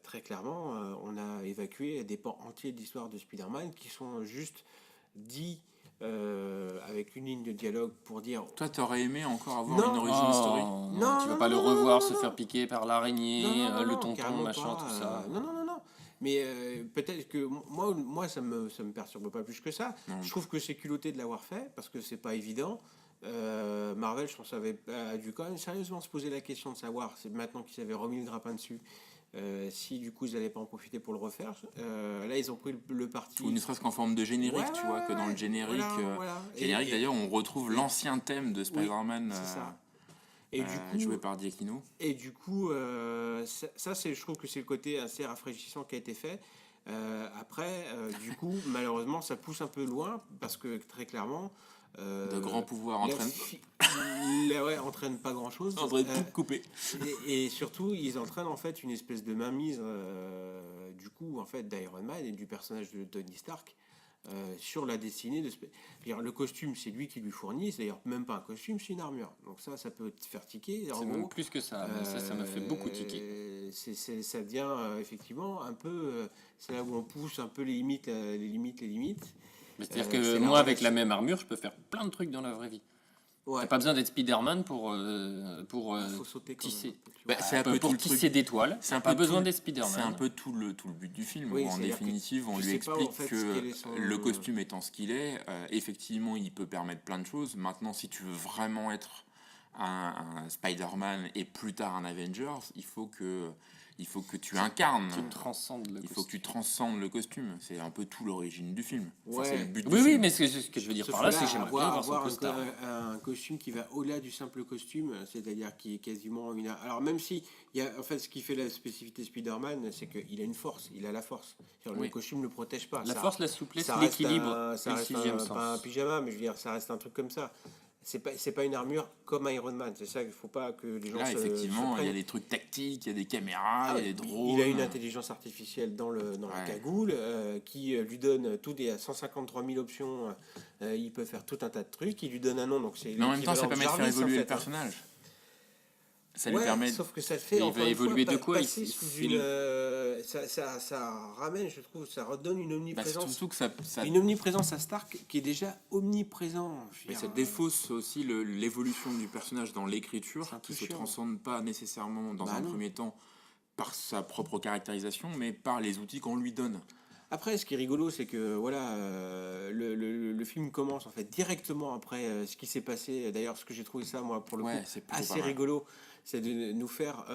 très clairement, on a évacué des pans entiers de l'histoire de Spider-Man qui sont juste dits avec une ligne de dialogue pour dire. Toi, t'aurais aimé encore avoir Non. une origine historique. Non, Non, tu vas non, pas non, le non, revoir non, se non. faire piquer par l'araignée, Non, le non, tonton, carrément machin, pas, tout ça. non. Mais peut-être que moi ça me perturbe pas plus que ça. Non. Je trouve que c'est culotté de l'avoir fait parce que c'est pas évident. Marvel, je pense, a dû quand même sérieusement se poser la question de savoir, c'est maintenant qu'ils avaient remis le grappin dessus, si du coup ils n'allaient pas en profiter pour le refaire. Là, ils ont pris le parti. Ou ne serait-ce qu'en forme de générique, Ouais, tu vois, que dans le générique. voilà. Générique, d'ailleurs, on retrouve l'ancien thème de Spider-Man c'est ça. Et du coup, joué par Giacchino. Et du coup, ça c'est, je trouve que c'est le côté assez rafraîchissant qui a été fait. Après, du coup, malheureusement, ça pousse un peu loin parce que très clairement, De grands pouvoirs entraînent pas grand-chose. Entraîne tout couper. Et surtout, ils entraînent en fait une espèce de mainmise du coup en fait d'Iron Man et du personnage de Tony Stark. Sur la destinée de le costume, c'est lui qui lui fournit, c'est d'ailleurs même pas un costume, c'est une armure, donc ça peut te faire tiquer. C'est même plus que ça, mais ça m'a fait beaucoup tiquer. Ça devient effectivement un peu c'est là où on pousse un peu les limites. Mais c'est-à-dire c'est que la moi, avec relation. la même armure, je peux faire plein de trucs dans la vraie vie. Ouais. T'as pas besoin d'être Spider-Man pour Faut sauter quand tisser. même, tu vois. Bah, c'est un peu tout Pour le tisser truc. des toiles, C'est un pas peu besoin tout- d'être Spider-Man. C'est un peu tout le but du film, Oui, où en c'est-à-dire que définitive, on tu lui sais pas, explique en fait, que quel est son- le costume étant ce qu'il est, effectivement, il peut permettre plein de choses. Maintenant, si tu veux vraiment être un Spider-Man et plus tard un Avengers, il faut que tu incarnes. Tu transcendes le Il faut que costume. tu transcendes le costume. C'est un peu tout l'origine du film. Enfin, Ouais. c'est le but du Oui, oui, film. mais ce que je veux dire Sauf par là, que c'est que j'aimerais bien avoir son avoir costard. un costume qui va au-delà du simple costume, c'est-à-dire qui est quasiment une. Alors même si il y a en fait ce qui fait la spécificité Spider-Man, c'est qu'il a une force, il a la force. C'est-à-dire, Oui. Le costume ne le protège pas. La Ça- force, la souplesse, ça reste l'équilibre, ça et le reste sixième sens. pas un pyjama, mais je veux dire, ça reste un truc comme ça. C'est pas une armure comme Iron Man. C'est ça qu'il faut pas que les gens Là, se effectivement, il y prennent. a des trucs tactiques, il y a des caméras, il y a des drones. Il a une intelligence artificielle dans la Ouais. cagoule qui lui donne tout des 153 000 options. Il peut faire tout un tas de trucs. Il lui donne un nom, donc c'est. Mais en même temps, ça l'équivalent permet de faire Jarvis, en évoluer fait, le personnage. Ça lui Ouais, permet. sauf que ça le fait. Mais il encore va une évoluer fois, de quoi, passer il- sous il- une, ça ramène, je trouve, ça redonne une Bah, c'est omniprésence. surtout que ça, Une omniprésence à Stark qui est déjà omniprésent. Je veux mais dire, ça défausse aussi l'évolution du personnage dans l'écriture, C'est un peu qui se chiant. transcende pas nécessairement dans Bah un non. premier temps par sa propre caractérisation, mais par les outils qu'on lui donne. Après, ce qui est rigolo, c'est que voilà, le film commence en fait directement après ce qui s'est passé. D'ailleurs, ce que j'ai trouvé ça, moi, pour le Ouais, coup, c'est plutôt assez pas mal. rigolo, c'est de nous faire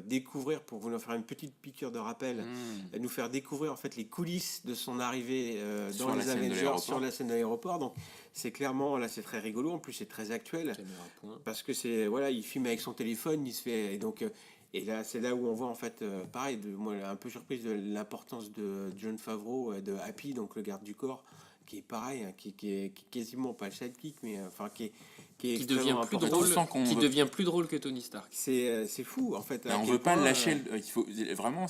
découvrir, pour vous faire une petite piqûre de rappel, Mmh. nous faire découvrir en fait les coulisses de son arrivée Sur dans la les scène de Avengers l'aéroport. sur la scène de l'aéroport. Donc, c'est clairement là, c'est très rigolo. En plus, c'est très actuel. Caméra point. Parce que c'est voilà, il filme avec son téléphone, il se fait et donc et là c'est là où on voit en fait pareil moi un peu surprise de l'importance de Jon Favreau de Happy, donc le garde du corps, qui est pareil, hein, qui est quasiment pas le sidekick, mais enfin qui Qui extrêmement devient plus important. drôle, Tu sens qu'on qui veut- devient plus drôle que Tony Stark. C'est fou en fait. Mais à on quel veut pas point, lâcher. Il faut vraiment,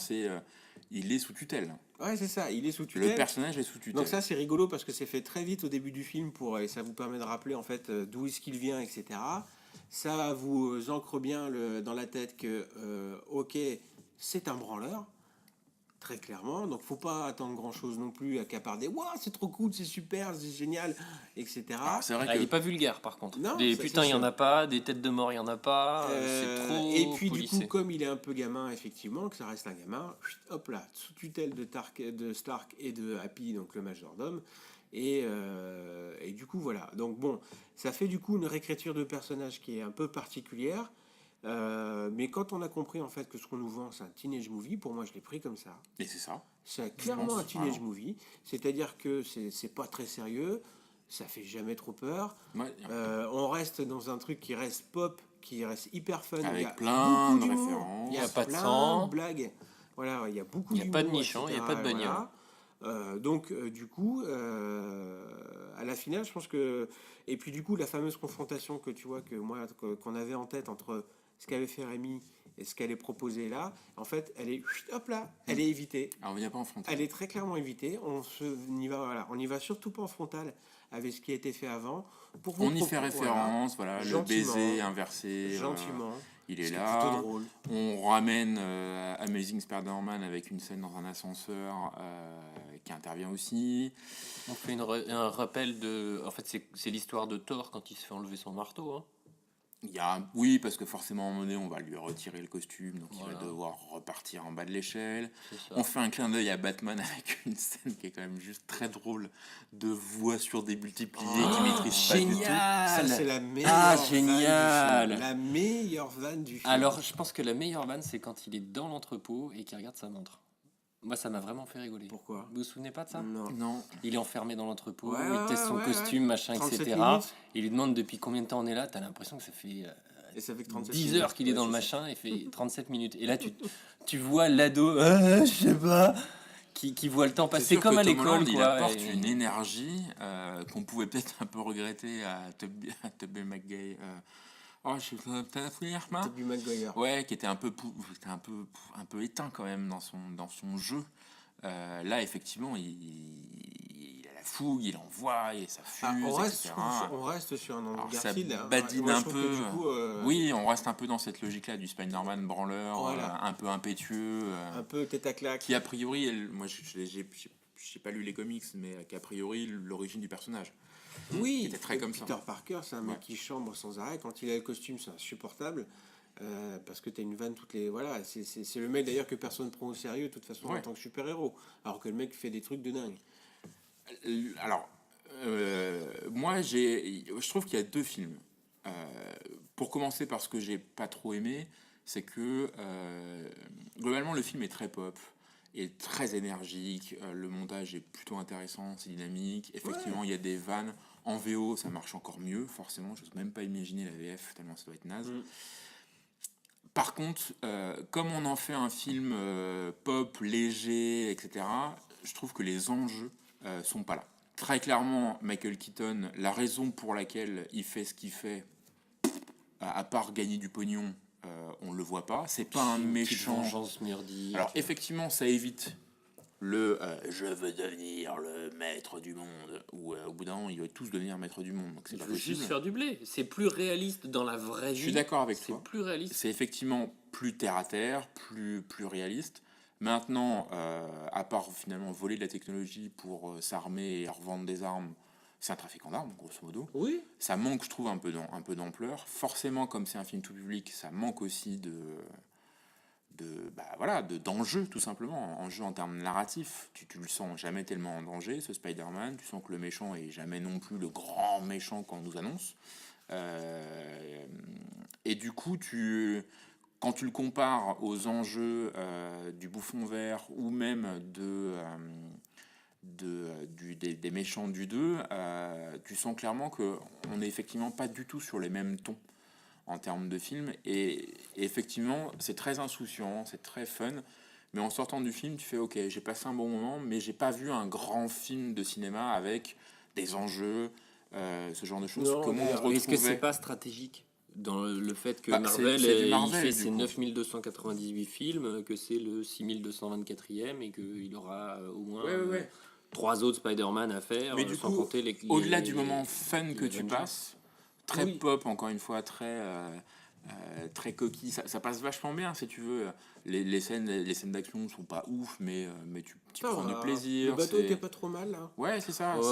il est sous tutelle. Ouais, c'est ça, il est sous Le tutelle. personnage est sous tutelle. Donc ça c'est rigolo parce que c'est fait très vite au début du film et ça vous permet de rappeler en fait d'où est-ce qu'il vient, etc. Ça vous ancre bien dans la tête que ok, c'est un branleur, très clairement, donc faut pas attendre grand chose non plus à qu'à part des waouh c'est trop cool, c'est super, c'est génial, etc. Ah, c'est vrai Ah, il que est pas vulgaire par contre. Non, Des ça, putains, c'est il y en sûr. a pas, des têtes de mort, il y en a pas. C'est trop Et puis policé. du coup, comme il est un peu gamin, effectivement, que ça reste un gamin, hop là, sous tutelle de Stark et de Happy, donc le majordome. Et du coup, voilà. Donc bon, ça fait du coup une réécriture de personnage qui est un peu particulière. Mais quand on a compris en fait que ce qu'on nous vend, c'est un teenage movie, pour moi, je l'ai pris comme ça. et c'est ça. C'est clairement pense, un teenage vraiment. movie. C'est-à-dire que c'est pas très sérieux, ça fait jamais trop peur. Ouais, On reste dans un truc qui reste pop, qui reste hyper fun. Avec Il y a plein beaucoup de d'humour, références. il y Il y a a pas de plein sang. de blagues. Voilà, il y a beaucoup Il y a pas de d'humour, nichons, il y a etc., pas de bagnole. voilà. Donc, du coup, à la finale, je pense que. Et puis, du coup, la fameuse confrontation que tu vois, qu'on avait en tête entre ce qu'avait fait Rémi et ce qu'elle est proposé là, en fait, elle est. Hop là, elle est évitée. Alors, on n'y a pas en frontal. Elle est très clairement évitée. On n'y va surtout pas en frontal avec ce qui a été fait avant. Pour vous On y fait voilà, référence, voilà, le Gentiment. baiser inversé. gentiment. Il est C'est là. plutôt drôle. On ramène Amazing Spider-Man avec une scène dans un ascenseur qui intervient aussi. On fait un rappel de. En fait, c'est l'histoire de Thor quand il se fait enlever son marteau. Hein. Oui, parce que forcément, à un moment donné, on va lui retirer le costume, donc il Voilà. va devoir repartir en bas de l'échelle. C'est ça. On fait un clin d'œil à Batman avec une scène qui est quand même juste très drôle, de voix surdémultipliées qui maîtrise pas du tout. Ça, Génial. c'est la meilleure Ah, vanne du génial. film. La meilleure vanne du film. Alors, je pense que la meilleure vanne, c'est quand il est dans l'entrepôt et qu'il regarde sa montre. Moi, ça m'a vraiment fait rigoler. Pourquoi Vous vous souvenez pas de ça? Non. Non. Il est enfermé dans l'entrepôt, Ouais, il teste son ouais, costume, machin, 37 etc. minutes. Il lui demande depuis combien de temps on est là. T'as l'impression que ça fait Et ça fait que 37 10 minutes. heures qu'il est Ouais, dans le c'est ça. machin et fait 37 minutes. Et là, tu vois l'ado, je sais pas, qui voit le temps C'est passer sûr comme que à Tom l'école. Holland, il quoi, apporte et- une énergie qu'on pouvait peut-être un peu regretter à Tobey Maguire. Je suis peut-être Tobey Maguire. Ouais, qui était un peu éteint quand même dans son jeu. Là, effectivement, il a la fougue, il envoie, et ça fuse, On etc. reste sur un Andrew Alors, ça Garfield. hein. badine Moi, je un trouve peu. que, du coup, Oui, on reste un peu dans cette logique-là du Spider-Man branleur, Voilà. un peu impétueux, un peu tête à claque. qui a priori, moi j'ai pas lu les comics, mais qu'a priori l'origine du personnage. Oui, qui était très comme ça. Peter Parker, c'est un mec Ouais. qui chambre sans arrêt. Quand il a le costume, c'est insupportable. Parce que t'as une vanne toutes les. Voilà, c'est le mec d'ailleurs que personne prend au sérieux de toute façon en Ouais. tant que super-héros. Alors que le mec fait des trucs de dingue. Alors, moi, je trouve qu'il y a deux films. Pour commencer, par ce que j'ai pas trop aimé, c'est que globalement, le film est très pop, est très énergique. Le montage est plutôt intéressant, c'est dynamique. Effectivement, il y a des vannes. En VO, ça marche encore mieux, forcément. Je n'ose même pas imaginer la VF, tellement ça doit être naze. Par contre, comme on en fait un film pop, léger, etc., je trouve que les enjeux sont pas là. Très clairement, Michael Keaton, la raison pour laquelle il fait ce qu'il fait, à part gagner du pognon, on le voit pas. C'est pas un Petite méchant. vengeance merdique. Alors effectivement, ça évite le je veux devenir le maître du monde, ou au bout d'un moment, ils veulent tous devenir maître du monde, donc c'est il pas veut possible. juste faire du blé. C'est plus réaliste dans la vraie vie. Je suis d'accord avec C'est toi. plus réaliste. C'est effectivement plus terre à terre, plus réaliste. Maintenant, à part finalement voler de la technologie pour s'armer et revendre des armes, c'est un trafiquant d'armes, grosso modo. Oui. Ça manque, je trouve, un peu d'ampleur. Forcément, comme c'est un film tout public, ça manque aussi d'enjeu, tout simplement. Enjeu en termes narratifs. Tu le sens jamais tellement en danger, ce Spider-Man. Tu sens que le méchant est jamais non plus le grand méchant qu'on nous annonce. Et du coup, quand tu le compares aux enjeux du Bouffon Vert ou même des méchants du 2, tu sens clairement qu'on n'est effectivement pas du tout sur les mêmes tons en termes de film. Et effectivement, c'est très insouciant, c'est très fun. Mais en sortant du film, tu fais ok, j'ai passé un bon moment, mais j'ai pas vu un grand film de cinéma avec des enjeux, ce genre de choses. Non, Comment mais on Est-ce que c'est retrouvait... pas stratégique dans le fait que Bah, Marvel, c'est du il Marvel, fait du ses coup. 9298 films, que c'est le 6224e et qu'il aura au moins Ouais. 3 autres Spider-Man à faire, Mais du sans coup, compter au-delà du moment fun que les tu Avengers. passes, très Oui. pop, encore une fois, très coquille, ça passe vachement bien si tu veux. Les scènes d'action sont pas ouf, mais tu Ça prends va. du plaisir. Le bateau c'est- était pas trop mal là. Ouais, c'est ça. Ouais,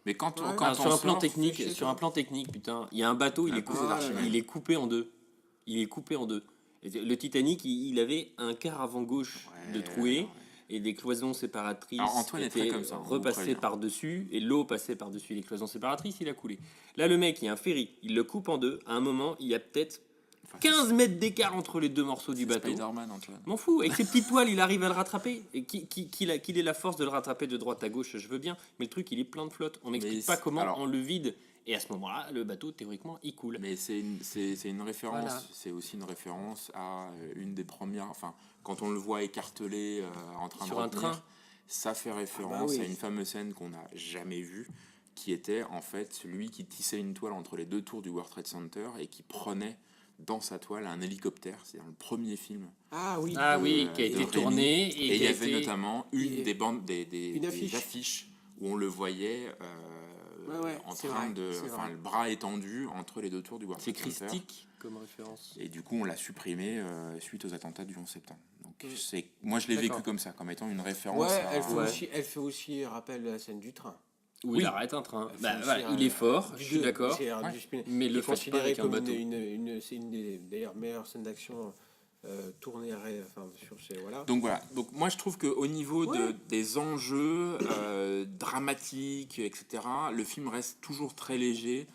Mais quand Ouais. quand Ah, sur on un plan sort, technique, c'est sur un plan technique, putain, il y a un bateau, Un coup, c'est d'Archimède. il est coupé en deux. Il est coupé en deux. Et le Titanic, il avait un quart avant gauche Ouais, de trouée ouais. et des cloisons séparatrices Alors, Antoine est très étaient comme ça, on vous repassées prévient. par-dessus et l'eau passait par-dessus les cloisons séparatrices, il a coulé. Là, le mec, il y a un ferry, il le coupe en deux. À un moment, il y a peut-être Enfin, 15 mètres d'écart entre les deux morceaux du c'est bateau. Spider-Man, Antoine. M'en fous, avec ses petites toiles, il arrive à le rattraper. Et qu'il ait la force de le rattraper de droite à gauche, je veux bien. Mais le truc, il est plein de flotte. On m'explique pas c'est- comment alors- on le vide. Et à ce moment-là, le bateau, théoriquement, il coule. Mais c'est une référence, Voilà. c'est aussi une référence à une des premières, enfin, quand on le voit écartelé en train Sur de un retenir, train. ça fait référence oui. à une fameuse scène qu'on n'a jamais vue, qui était en fait celui qui tissait une toile entre les deux tours du World Trade Center et qui prenait dans sa toile un hélicoptère, c'est dans le premier film. Ah oui. Ah oui, qui a de été Rémi. tourné. Et il qui y a avait été- notamment une et- des bandes, des une affiche. affiches où on le voyait Ouais, en c'est train vrai, de, c'est enfin, vrai. le bras étendu entre les deux tours du World C'est Trade Center. christique comme référence. Et du coup, on l'a supprimé suite aux attentats du 11 septembre. Donc, moi, je l'ai vécu D'accord. comme ça, comme étant une référence Ouais, à... elle fait, Ouais. Aussi, elle fait aussi rappel à la scène du train. Où Oui. il arrête un train. Enfin, Bah, c'est voilà, un- il est fort, du je suis deux, d'accord. c'est un Ouais. du- Mais qui le est faites pas considéré avec un comme bateau. c'est une des d'ailleurs meilleures scènes d'action tournées sur ces voilà. Donc voilà, donc moi je trouve qu'au niveau Ouais. des enjeux dramatiques, etc., le film reste toujours très léger.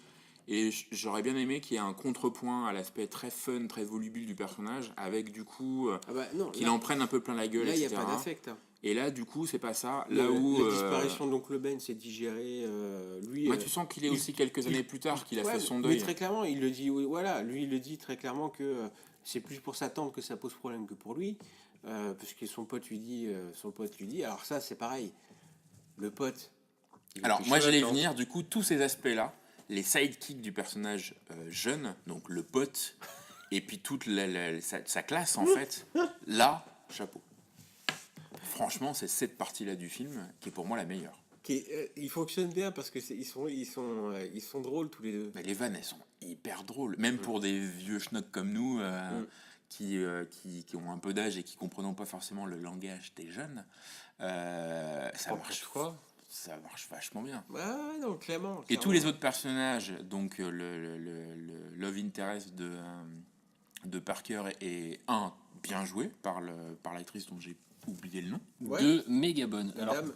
Et j'aurais bien aimé qu'il y ait un contrepoint à l'aspect très fun, très volubile du personnage, avec du coup Ah bah non, qu'il là, en prenne un peu plein la gueule, là il n'y a etc. pas d'affect. Hein. Et là, du coup, c'est pas ça. La Là où disparition de l'oncle Ben s'est digérée, lui. tu sens qu'il est il- aussi quelques années plus tard qu'il a fait son mais deuil. très clairement, il le dit. Oui, voilà, lui il le dit très clairement que c'est plus pour sa tante que ça pose problème que pour lui, parce que son pote lui dit. Alors ça, c'est pareil. Le pote. il Alors, était moi, chaud, j'allais la tante. venir, du coup, tous ces aspects-là, les sidekicks du personnage jeune, donc le pote, et puis toute sa classe, en fait, là, chapeau. Franchement, c'est cette partie-là du film qui est pour moi la meilleure. Il fonctionne bien parce que ils sont drôles tous les deux. Mais les vannes, elles sont hyper drôles. Même pour des vieux schnocks comme nous, qui ont un peu d'âge et qui comprenons pas forcément le langage des jeunes, ça marche vachement bien. Ouais, non, clairement. Et tous les autres personnages, donc le love interest de Parker est bien joué par l'actrice dont j'ai oublié le nom. Ouais. 2 méga bonnes. Alors, Madame,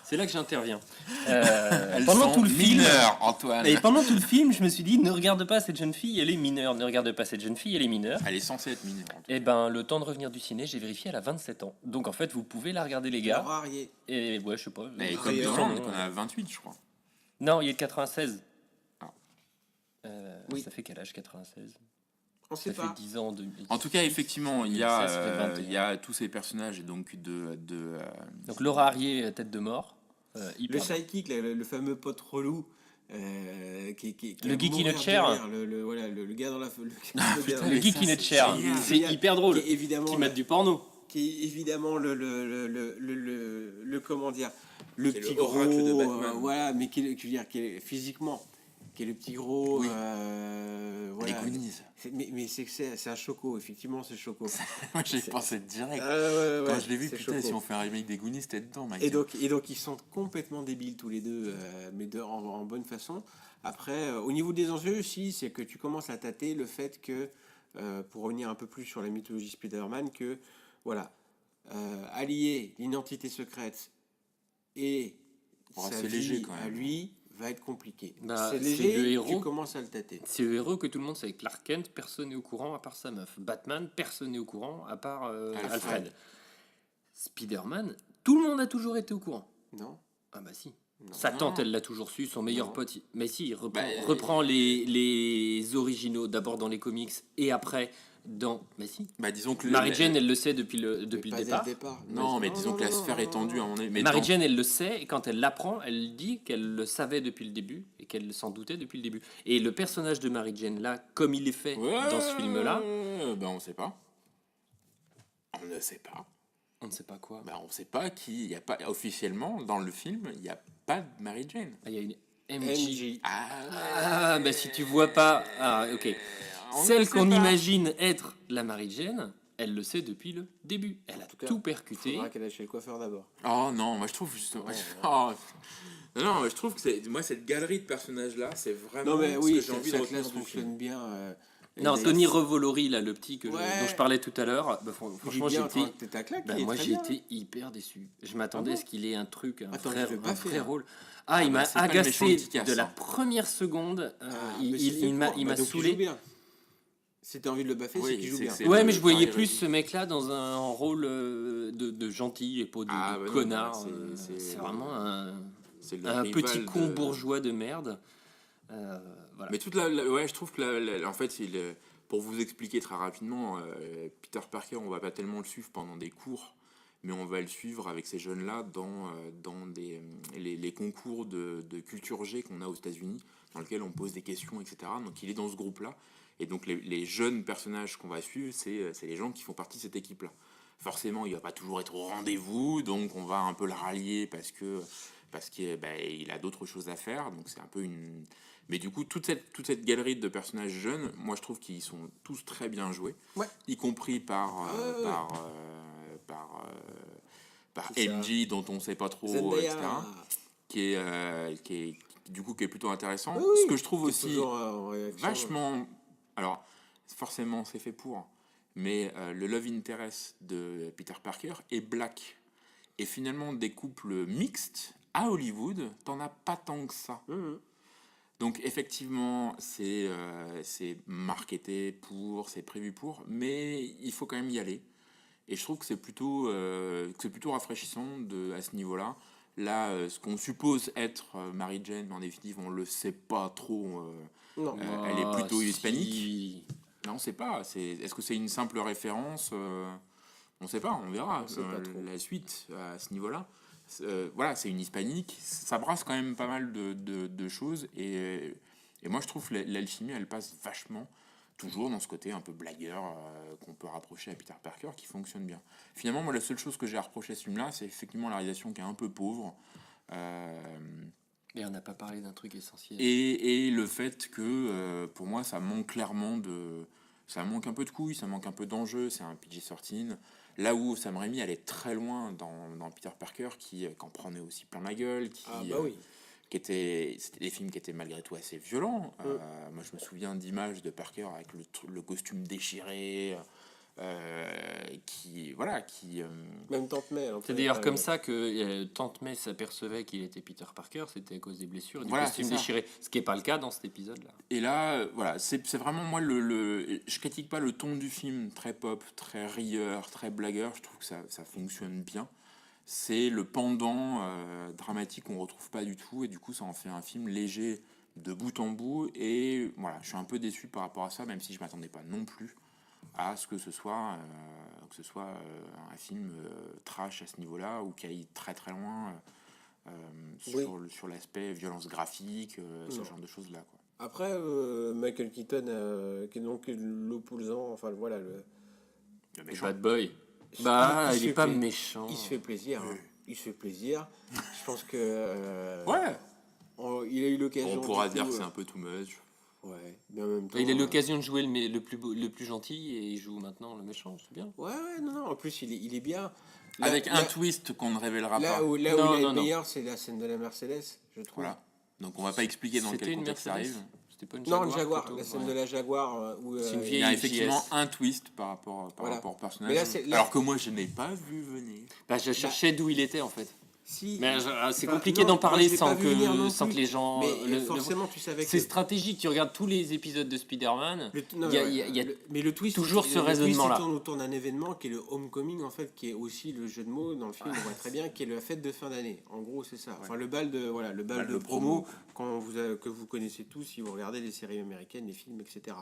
c'est là que j'interviens. Elles Pendant sont tout le film, mineures, Antoine. et pendant tout le film, je me suis dit, ne regarde pas cette jeune fille, elle est mineure. Ne regarde pas cette jeune fille, elle est mineure. Elle est censée être mineure. en tout Et ben, le temps de revenir du ciné, j'ai vérifié, elle a 27 ans. Donc en fait, vous pouvez la regarder, les gars. Laura Harrier. Et ouais, je sais pas. Mais Et comme son dedans, nom, on a 28, je crois. Non, il est de 96. Ah. Oui. Ça fait quel âge, 96? On Ça sait fait pas. 10 ans. En tout cas, effectivement, il y Ça fait a, 21. il y a tous ces personnages et donc Donc Laura Harrier, tête de mort. Le Hyper sidekick, le fameux pote relou. Qui Le a geek in a mourir de chair. rire, le gars dans la. Le geek in a chair. c'est C'est génial. hyper drôle. Qui est évidemment Qui mettent du porno. qui est évidemment le comment dire, le Qui est petit le oracle de gros, Batman. voilà, mais qui est physiquement, qui est le petit gros, Oui. voilà. Les Goonies. Mais c'est un choco, effectivement, c'est choco. Moi, j'ai pensé direct. Ouais, Quand je l'ai vu, c'est putain, choco. si on fait un remake des Goonies, c'était dedans, mec. Et donc ils sont complètement débiles tous les deux, mais en bonne façon. Après, au niveau des enjeux aussi, c'est que tu commences à tâter le fait que, pour revenir un peu plus sur la mythologie Spider-Man, que voilà, allier l'identité secrète et Oh, sa c'est vie léger, quand à même. lui va être compliqué. Bah, c'est c'est léger, le héros. tu commences à le tâter. C'est le héros que tout le monde sait. Clark Kent, personne n'est au courant à part sa meuf. Batman, personne n'est au courant à part Alfred. Spider-Man, tout le monde a toujours été au courant. Non. Ah bah si. Non. Sa tante, Non. elle l'a toujours su, son meilleur Non. pote. Mais si, il reprend, Bah, reprend les originaux d'abord dans les comics et après dans. Mais si. Bah, disons que Mary Jane, elle le sait depuis le Mais départ. pas dès le départ. Non, mais disons que la sphère est tendue à un moment donné. Mais Mary dans- Jane, elle le sait, et quand elle l'apprend, elle dit qu'elle le savait depuis le début et qu'elle s'en doutait depuis le début. Et le personnage de Mary Jane, là, comme il est fait Ouais, dans ce film-là, ben on sait pas. On ne sait pas. on ne sait pas quoi. Ben on sait pas qui. Il y a pas officiellement dans le film, il n'y a pas de Mary Jane. Ah, il y a une MJ. MJ. Ah, bah si tu vois pas. Ah, ok. on ne Celle sait qu'on pas. imagine être la Mary Jane, elle le sait depuis le début. Elle a tout cas, tout percuté. Faudra qu'elle aille chez le coiffeur d'abord. Oh non, moi je trouve justement. Oh. Non, mais je trouve que moi cette galerie de personnages là, c'est vraiment Non mais ce oui, que j'ai envie de cette retenir classe du film. fonctionne bien. Et Non, d'ailleurs, Tony Revolori, là, le petit Ouais. dont je parlais tout à l'heure, bah, il est franchement, bien, j'étais. t'es ta claque, Bah, il est moi, très j'ai bien. été hyper déçu. Je m'attendais Ah à bon ce qu'il ait un truc, un Attends, vrai, je vais pas un vrai faire. rôle. Ah, Il bah, m'a c'est pas le méchant agacé qui casse, de la hein. première seconde. Ah, mais c'est fait Il m'a pour. Bah, donc, il saoulé. joue bien. Si t'as envie de le baffer, Oui, c'est qu'il joue c'est bien. que c'est- Ouais, le mais je voyais travail plus réussi. ce mec-là dans un rôle de gentil et pas de, Ah, de bah non, connard. c'est vraiment C'est le un rival petit de- con bourgeois de merde. Voilà. Mais toute ouais, je trouve que en fait, pour vous expliquer très rapidement, Peter Parker, on va pas tellement le suivre pendant des cours, mais on va le suivre avec ces jeunes-là dans les concours de culture G qu'on a aux États-Unis, dans lequel on pose des questions, etc. Donc il est dans ce groupe-là, et donc les jeunes personnages qu'on va suivre, c'est les gens qui font partie de cette équipe-là. Forcément, il va pas toujours être au rendez-vous, donc on va un peu le rallier parce qu'il a d'autres choses à faire, donc c'est un peu une... Mais du coup, toute cette galerie de personnages jeunes, moi je trouve qu'ils sont tous très bien joués, Ouais. y compris par C'est ça. MJ, dont on sait pas trop, Zendaya. etc., du coup, qui est plutôt intéressant. Oui, oui, Ce que je trouve qui est aussi toujours, en réaction. vachement... Alors, forcément, c'est fait pour, mais le love interest de Peter Parker est black. Et finalement, des couples mixtes à Hollywood, t'en as pas tant que ça. Mhm. Donc effectivement, c'est marketé pour, c'est prévu pour, mais il faut quand même y aller. Et je trouve que c'est plutôt rafraîchissant à ce niveau-là. Là, ce qu'on suppose être Mary Jane, mais en définitive, on le sait pas trop. Non. Elle est plutôt hispanique. Si. Non, on sait pas. Est-ce que c'est une simple référence on sait pas, on verra On sait pas trop. la suite à ce niveau-là. Voilà, c'est une hispanique. Ça brasse quand même pas mal de choses. Et moi, je trouve que l'alchimie, elle passe vachement, toujours dans ce côté un peu blagueur qu'on peut rapprocher à Peter Parker, qui fonctionne bien. Finalement, moi, la seule chose que j'ai à reprocher à ce film-là, c'est effectivement la réalisation qui est un peu pauvre. Et on n'a pas parlé d'un truc essentiel. Et le fait que, pour moi, ça manque clairement de... Ça manque un peu de couilles, ça manque un peu d'enjeu, c'est un PG-13. Là où Sam Raimi allait très loin dans Peter Parker, qui en prenait aussi plein la gueule, c'était des films qui étaient malgré tout assez violents. Moi, je me souviens d'images de Parker avec le costume déchiré, Même Tante May. C'est d'ailleurs comme ça que Tante May s'apercevait qu'il était Peter Parker, c'était à cause des blessures et du Voilà, costume c'est ça. déchiré, ce qui n'est pas le cas dans cet épisode-là. Et là, voilà, c'est vraiment moi je critique pas le ton du film très pop, très rieur, très blagueur. Je trouve que ça fonctionne bien. C'est le pendant dramatique qu'on retrouve pas du tout, et du coup ça en fait un film léger de bout en bout. Et voilà, je suis un peu déçu par rapport à ça, même si je m'attendais pas non plus à ce que ce soit un film trash à ce niveau-là, ou qui aille très très loin sur l'aspect violence graphique, ce genre de choses là, quoi. Après, Michael Keaton, qui est donc l'opposant, enfin voilà, Le Le méchant. bad boy. Bah, il il se est fait pas pla- méchant. il se fait plaisir. Hein. Il se fait plaisir. Je pense que Ouais, il a eu l'occasion. on pourra du dire coup, que c'est un peu too much. Ouais, mais en même temps. Il a l'occasion de jouer le plus gentil et il joue maintenant le méchant, c'est bien. Ouais, non. En plus, il est bien. Avec un twist qu'on ne révélera Là pas. où il Non, est non. meilleur, c'est la scène de la Mercedes, je trouve. Voilà. Donc on va pas expliquer dans C'était quel une contexte ça Mercedes. arrive. C'était pas une Non, le Jaguar, plutôt, la scène ouais. de la Jaguar où C'est une Il vieille y a effectivement JS. un twist par rapport Voilà. au personnage. Mais là, là- Alors que moi je n'ai pas vu venir. Bah, je cherchais d'où il était en fait. Si. Mais c'est Enfin, compliqué non, d'en moi, parler je l'ai pas vu venir non sans plus. que les gens. Mais forcément, tu savais que. C'est stratégique. Tu regardes tous les épisodes de Spider-Man. Non, Il y a- ouais, il y a mais le twist, toujours ce raisonnement-là. Il tourne autour d'un événement qui est le Homecoming, en fait, qui est aussi le jeu de mots dans le film, on voit très bien, qui est la fête de fin d'année. En gros, c'est ça. Enfin, le bal de Bal de de promo, promo. que vous connaissez tous si vous regardez les séries américaines, les films, etc.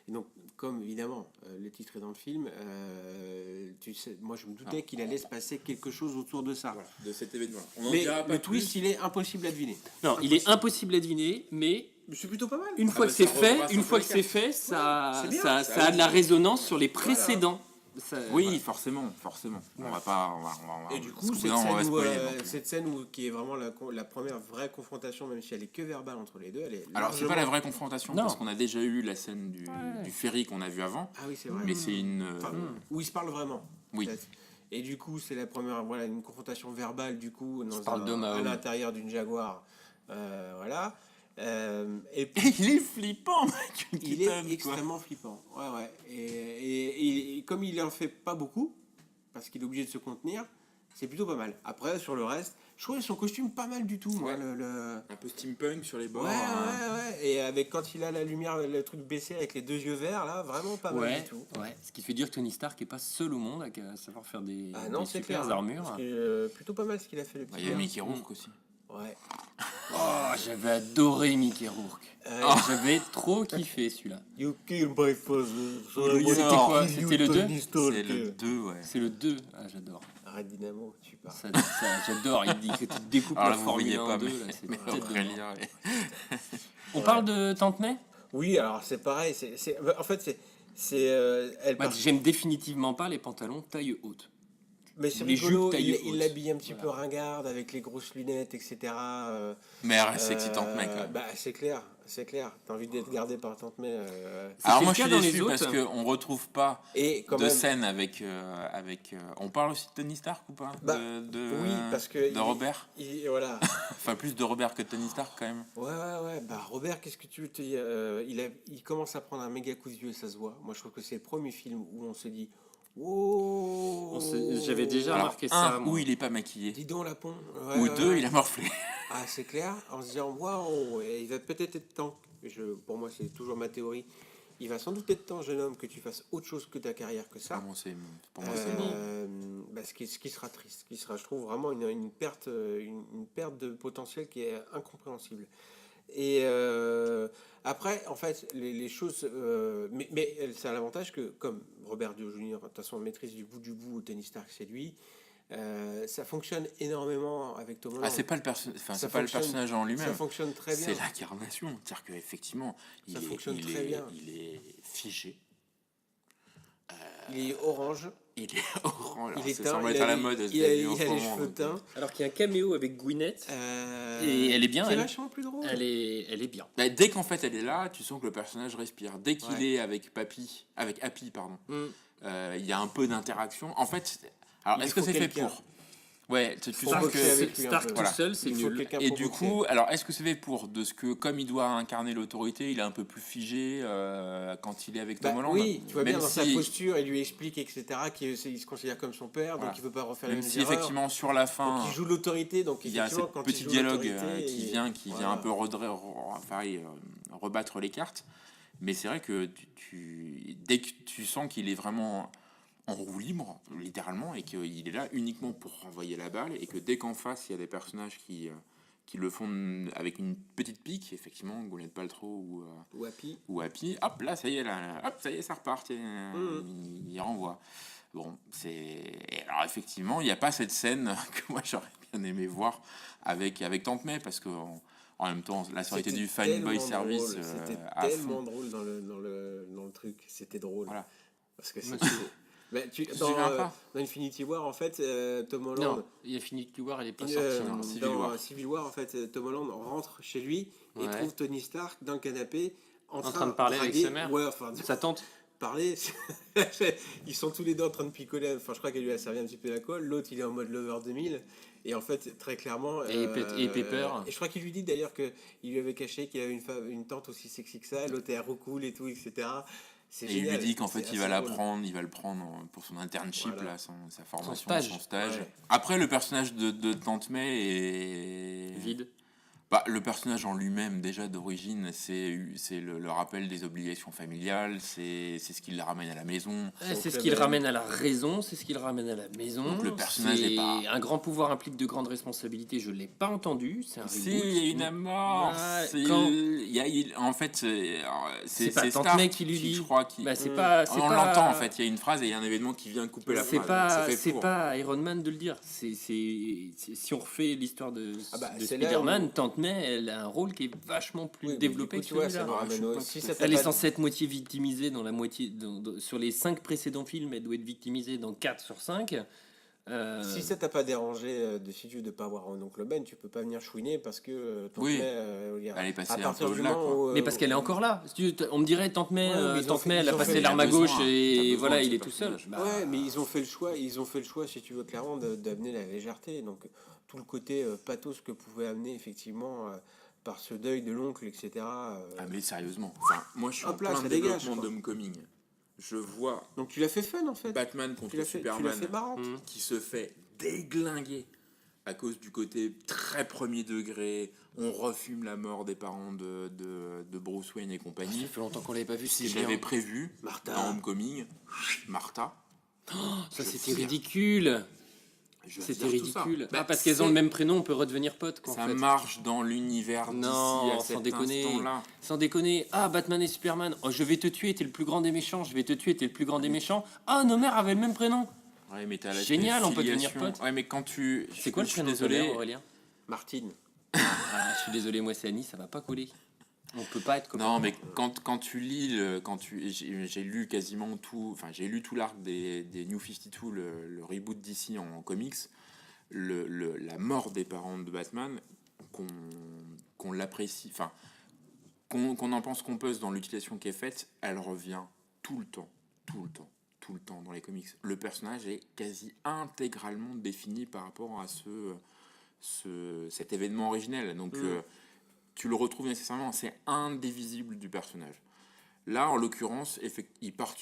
Et donc, comme évidemment, le titre est dans le film, tu sais, moi je me doutais qu'il allait se passer quelque chose autour de ça. De cet événement. Mais le twist, il est impossible à deviner. Non, il est impossible à deviner, mais C'est plutôt pas mal. une fois bah, que c'est ça fait, rebrasse un une peu fois les que c'est fait, ça c'est bien. a de la résonance sur les précédents. Oui, Voilà. forcément. On va pas. Et du coup, parce que là, on va spoiler, donc. cette scène qui est vraiment la première vraie confrontation, même si elle est que verbale entre les deux, elle est Alors c'est largement- pas la vraie confrontation, Non. parce qu'on a déjà eu la scène du ferry qu'on a vu avant, Ah oui, c'est vrai. mais c'est une. Enfin, où ils se parlent vraiment. Oui. peut-être. Et du coup, c'est la première, voilà, une confrontation verbale du coup se parlent d'homme à à homme. l'intérieur d'une Jaguar, voilà. Et Il est flippant, mec. il est extrêmement flippant. Ouais. Et comme il en fait pas beaucoup, parce qu'il est obligé de se contenir, c'est plutôt pas mal. Après, sur le reste, je trouve son costume pas mal du tout. Moi, Ouais. le... Un peu steampunk sur les bords. Ouais. Et avec quand il a la lumière, le truc baissé avec les deux yeux verts, là, vraiment pas mal Ouais, du tout. ouais. Ce qui fait dire que Tony Stark est pas seul au monde à savoir faire des, Ah non, des c'est super clair. armures. Parce que, plutôt pas mal ce qu'il a fait le Il petit y a gars. Mickey Rourke aussi. Ouais. Oh, j'avais adoré Mickey Rourke. J'avais trop kiffé celui-là. You kill my father. C'était quoi? C'était le 2 C'est le 2, ouais. C'est le 2. Ah, j'adore. Arrête Dynamo, tu parles. J'adore. Il dit que tu découpes Alors la vous Formule voyez 1 pas, en 2. mais, Là, c'est mais tête de mort. Aurélien, On parle de Tante May. Oui, alors c'est pareil. En fait, elle Moi, part- j'aime définitivement pas les pantalons taille haute. Mais c'est les rigolo, jupes taille il haute. l'habille un petit Voilà. peu ringarde avec les grosses lunettes, etc. Mais elle reste excitante, mec. Ouais. Bah, c'est clair. c'est clair. T'as envie d'être gardé par Tante May. Alors le moi je cas suis dans les déçu autres. parce qu'on retrouve pas Et quand de même. scène avec... on parle aussi de Tony Stark ou pas Bah, oui, parce que de Robert. Voilà. Enfin plus de Robert que de Tony Stark quand même. Ouais. Bah, Robert, qu'est-ce que tu veux te dire il commence à prendre un méga coup de vieux et ça se voit. Moi, je trouve que c'est le premier film où on se dit oh, J'avais déjà Alors, remarqué un, ça. où moi. il est pas maquillé. dis donc, Lapon. Ou deux, il a morflé. Ah, c'est clair. En se disant waouh, il va peut-être être temps. Pour moi, c'est toujours ma théorie. Il va sans doute être temps, jeune homme, que tu fasses autre chose que ta carrière que ça. Pour moi, c'est bon. Bah, ce qui sera triste, ce qui sera, je trouve, vraiment une perte de potentiel qui est incompréhensible. Et après, en fait, les choses... mais ça a l'avantage que, comme Robert Downey Jr., de toute façon, maîtrise du bout, Tony Stark, c'est lui, ça fonctionne énormément avec Tom Holland. Ah, c'est pas le personnage, enfin, Ça c'est pas le fonctionne- personnage en Ça lui-même. fonctionne très bien. C'est l'incarnation. C'est-à-dire qu'effectivement, Ça fonctionne très bien. il est figé. Il est orange, Il est orange. Alors, il est ça teint, semble il être à a la les- mode. il a les cheveux teints. Alors qu'il y a un caméo avec Gwyneth. Et elle est bien, C'est elle. vachement plus drôle. Elle est bien. Bah, dès qu'en fait elle est là, tu sens que le personnage respire. Dès qu'il Ouais. est avec Happy, pardon, Mm. il y a un peu d'interaction. En fait, alors Il est-ce que faut c'est fait quelqu'un. pour? Ouais, tu Faut sens boxer que avec lui un Stark peu. tout Voilà. seul, c'est Il faut nul. quelqu'un et pour du boxer. coup, alors est-ce que c'est fait pour de ce que comme il doit incarner l'autorité, il est un peu plus figé quand il est avec Bah, Tom Holland. oui, tu vois bien Même dans sa si- posture, il lui explique, etc., qu'il se considère comme son père, Voilà. donc il veut pas refaire les Même mêmes si erreurs. effectivement sur la fin, Donc il joue l'autorité, donc il y a effectivement, ce quand petit il joue dialogue l'autorité, qui il- vient voilà. un peu rebattre les cartes. Mais c'est vrai que dès que tu sens qu'il est vraiment en roue libre, littéralement, et qu'il est là uniquement pour renvoyer la balle, et que dès qu'en face, il y a des personnages qui le font avec une petite pique, effectivement, Gwyneth Paltrow Ou Happy. hop, là, ça y est, ça repart, il renvoie. Bon, alors effectivement, il n'y a pas cette scène que moi j'aurais bien aimé voir avec Tante May, parce que en même temps, là, ça aurait été C'était du fanboy tellement service drôle, C'était à tellement fond. drôle dans le truc, c'était drôle. Voilà. Parce que c'était... Bah, pas. Dans Infinity War, en fait, Tom Holland... Non, il a fini de voir, elle est pas sortie. dans non. Civil War, en fait, Tom Holland rentre chez lui et Ouais. trouve Tony Stark dans le canapé en train de parler avec draguer- sa mère. Ouais, enfin, Sa tante. parler. Ils sont tous les deux en train de picoler. Enfin, je crois qu'elle lui a servi un petit peu la colle. L'autre, il est en mode Lover 2000. Et en fait, très clairement. Et Pepper. Et je crois qu'il lui dit d'ailleurs qu'il lui avait caché qu'il avait une tante aussi sexy que ça. L'autre, elle recoule et tout, etc. C'est Et il lui génial. dit qu'en fait, C'est il va assez la drôle. prendre, il va le prendre pour son internship, Voilà. là, sa formation, stage. son stage. Ouais. Après, le personnage de Tante May est... Vide. Bah, le personnage en lui-même, déjà d'origine, c'est le rappel des obligations familiales, c'est ce qui le ramène à la maison. C'est ce qui le ramène à la raison, c'est ce qui le ramène à la maison. Donc le personnage est pas- Un grand pouvoir implique de grandes responsabilités, je l'ai pas entendu. C'est un Si, reboot. il y a une amorce. Ouais, quand- En fait, C'est pas Tante Stark May qui lui dit. je crois, qui... Bah, c'est pas. On l'entend, en fait. Il y a une phrase et il y a un événement qui vient couper la C'est phrase. pas, fait c'est pour. pas Iron Man de le dire. Si on refait l'histoire de C'est là Spider-Man, où- Tante May, elle a un rôle qui est vachement plus Oui, mais développé du que coup, tu vois, celui-là. ça nous ramène je suis au- pas si tout ça à t'a Elle est pas- censée être moitié victimisée dans la moitié. Sur les 5 précédents films, elle doit être victimisée dans 4 sur 5. Si ça t'a pas dérangé de si tu veux de pas avoir un oncle Ben, tu peux pas venir chouiner parce que ton Oui. père, Elle est passée à un partir peu du au-delà, moment quoi. où, Mais parce qu'elle est encore là. Si on me dirait Tante May, Ouais, mais ils ont Tante fait- May, elle ils a ont passé fait- l'arme à t'as besoin, gauche t'as et besoin voilà, de il ce est tout seul. personnage. Bah, Ouais, mais ils ont fait le choix, si tu veux clairement, d'amener la légèreté. Donc tout le côté pathos que pouvait amener effectivement par ce deuil de l'oncle, etc. Ah, mais sérieusement. Enfin, moi, je suis Hop en là, plein ça dégage, développement quoi. d'Homecoming. Je vois Donc tu l'as fait fun en fait. Batman tu contre l'as fait Superman marrant. qui se fait déglinguer à cause du côté très premier degré. On refume la mort des parents de Bruce Wayne et ça compagnie. fait longtemps qu'on l'avait pas vu. Si je C'était l'avais bien. prévu Martha. dans Homecoming, Martha. Ça, je c'était vire. ridicule. Je C'était vire tout ça. ridicule. Bah, Ah, parce qu'elles ont c'est- le même prénom, on peut redevenir potes. Quoi, en Ça fait. marche dans l'univers d'ici Non, à sans cet déconner. instant-là. Sans déconner. Ah, Batman et Superman. Oh, je vais te tuer, t'es le plus grand des méchants. Je vais te tuer, t'es le plus grand des méchants. Ah, nos mères avaient le même prénom. Ouais, mais t'as la Génial, on peut devenir filiation. potes. Ouais, mais quand tu... C'est quoi le je suis prénom désolé. solaire, Aurélien? Martine. Ah, je suis désolé, moi c'est Annie, ça va pas coller. On peut pas être copains. Non, mais quand tu lis, j'ai lu quasiment tout, enfin j'ai lu tout l'arc des New 52, le reboot d'ici en comics, la mort des parents de Batman, qu'on l'apprécie, enfin qu'on en pense qu'on peut dans l'utilisation qui est faite, elle revient tout le temps dans les comics. Le personnage est quasi intégralement défini par rapport à cet événement originel. Donc tu le retrouves nécessairement, c'est indivisible du personnage. Là, en l'occurrence, ils partent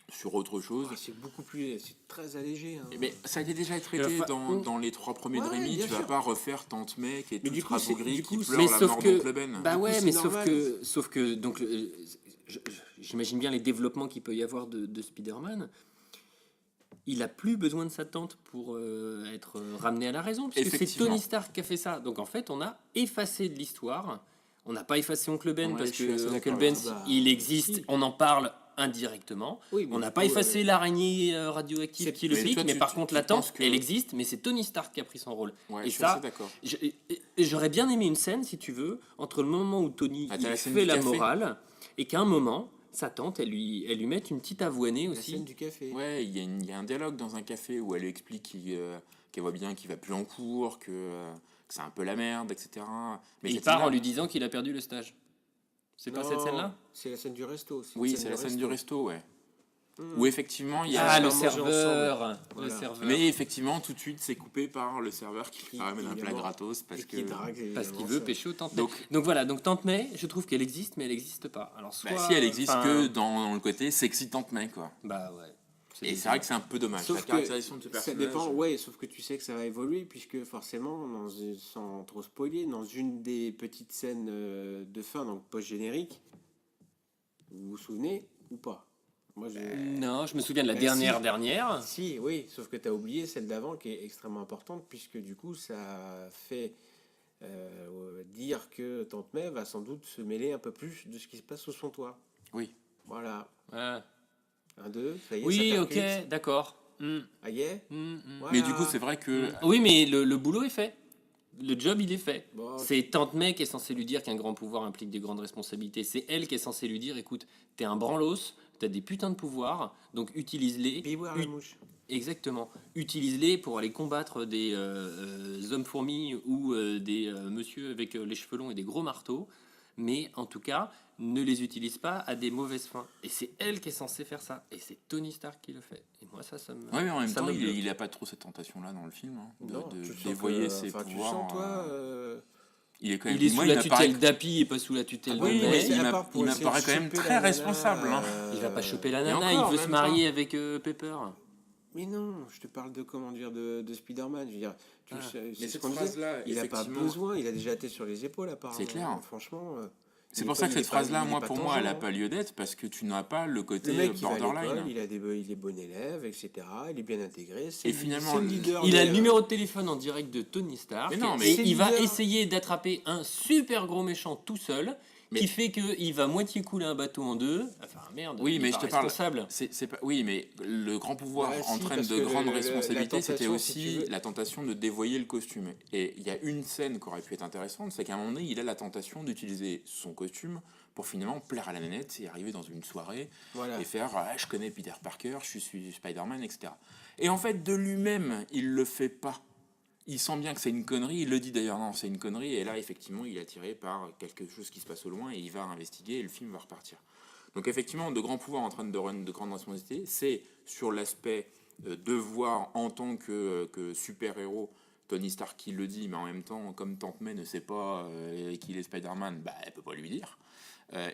sur autre chose. C'est beaucoup plus... C'est très allégé. Hein. Mais ça a été déjà traité dans les 3 premiers de Rémi. Tu vas pas refaire Tante May qui est toute rabougrie, qui pleure la mort d'Oncle Ben. Bah ouais, c'est mais normal. sauf que donc j'imagine bien les développements qu'il peut y avoir de Spider-Man. Il a plus besoin de sa tante pour être ramené à la raison, puisque c'est Effectivement. Tony Stark qui a fait ça. Donc en fait, on a effacé de l'histoire. On n'a pas effacé Oncle Ben Ouais, parce je suis assez que d'accord Oncle Ben, avec toi. il existe. Si. On en parle indirectement. Oui, mais On n'a du pas coup, effacé l'araignée radioactive c'est- qui le mais pique, toi, mais tu- par tu- contre tu la tante, penses que- elle existe, mais c'est Tony Stark qui a pris son rôle. Ouais, Et je suis ça, assez d'accord. j'aurais bien aimé une scène, si tu veux, entre le moment où Tony Ah, il t'as la scène fait du la café. morale et qu'à un moment, sa tante, elle lui met une petite avoinée La aussi. scène du café. Ouais, il y a un dialogue dans un café où elle lui explique qu'elle voit bien qu'il va plus en cours, que c'est un peu la merde, etc. Mais Et il cette part scène-là- en lui disant qu'il a perdu le stage. C'est pas Non, cette scène-là? C'est la scène du resto. Oui, c'est la scène du resto, ouais. Où effectivement, il y a... Ah, le manger serveur. ensemble. Le Voilà. serveur. Mais effectivement, tout de suite, c'est coupé par le serveur qui ramène un plat évidemment. gratos parce Et que... qui drague, Parce qu'il évidemment, veut ça. pécho Tante May. Donc- Donc voilà, donc Tante May, je trouve qu'elle existe, mais elle n'existe pas. Alors soit, Bah, si elle existe enfin, que dans le côté sexy Tante May, quoi. Bah ouais. Et c'est vrai que c'est un peu dommage. Sauf La que caractérisation de ce ça personnage... dépend, ouais, sauf que tu sais que ça va évoluer, puisque forcément, sans trop spoiler, dans une des petites scènes de fin, donc post-générique, vous vous souvenez ou pas? Moi, Non, je me souviens de la Bah, dernière. Si, oui, sauf que tu as oublié celle d'avant qui est extrêmement importante, puisque du coup, ça fait dire que Tante May va sans doute se mêler un peu plus de ce qui se passe sous son toit. Oui. Voilà. Ouais. 1, 2, ça y est, Oui, ça ok, percute. d'accord. Ah, y est Mais Voilà. du coup, c'est vrai que... Oui, mais le boulot est fait. Le job, il est fait. Bon, C'est Tante May qui est censée lui dire qu'un grand pouvoir implique des grandes responsabilités. C'est elle qui est censée lui dire, écoute, t'es un branlos, t'as des putains de pouvoirs, donc utilise-les. Biboire la mouche. Exactement. Utilise-les pour aller combattre des hommes-fourmis ou des monsieur avec les cheveux longs et des gros marteaux. Mais en tout cas, ne les utilise pas à des mauvaises fins. Et c'est elle qui est censée faire ça. Et c'est Tony Stark qui le fait. Et moi, ça me... Ouais, mais en même ça temps, me bloque. il a pas trop cette tentation-là dans le film, hein, Non, de tu sens dévoyer que- ses enfin, pouvoirs. Tu sens, toi, Il est quand même... Il est moi, sous la m'apparaît- tutelle d'Happy et pas sous la tutelle Oui, de mais May. il à part pour essayer m'apparaît de quand même choper très la nana, responsable, hein. Il va pas choper la Et nana, encore, il en veut se même marier temps. avec Pepper. Mais non, je te parle de comment dire de Spider-Man. Je veux dire, Ah. c'est Mais ce cette qu'on disait. phrase-là, Il a pas effectivement- besoin, il a déjà la tête sur les épaules apparemment. C'est clair. Franchement. C'est il pour est ça pas- que il est cette pas- phrase-là, il est moi, pas pour moi, elle n'a tangent, pas lieu d'être parce que tu n'as pas le côté Le mec, il va à borderline. l'école, il est bon élève, etc. Il est bien intégré. Et finalement, c'est le leader. Il a des- le numéro de téléphone en direct de Tony Stark. Mais non, mais- et C'est il va leader. essayer d'attraper un super gros méchant tout seul. Mais- Qui fait qu'il va moitié couler un bateau en deux. Enfin, merde. Oui, il mais est je pas te parle. responsable. C'est pas. Oui, mais le grand pouvoir Bah, si, entraîne parce de que grandes la responsabilités. tentation, C'était si aussi tu veux- la tentation de dévoyer le costume. Et il y a une scène qui aurait pu être intéressante, c'est qu'à un moment donné, il a la tentation d'utiliser son costume pour finalement plaire à la nénette et arriver dans une soirée Voilà. et faire ah, je connais Peter Parker, je suis Spider-Man, etc. Et en fait, de lui-même, il le fait pas. Il sent bien que c'est une connerie, il le dit d'ailleurs, non, c'est une connerie, et là, effectivement, il est attiré par quelque chose qui se passe au loin, et il va investiguer, et le film va repartir. Donc, effectivement, de grands pouvoirs entraînent de grandes responsabilités, c'est sur l'aspect devoir en tant que super-héros, Tony Stark qui le dit, mais en même temps, comme Tante May ne sait pas qu'il est Spider-Man, bah, elle peut pas lui dire.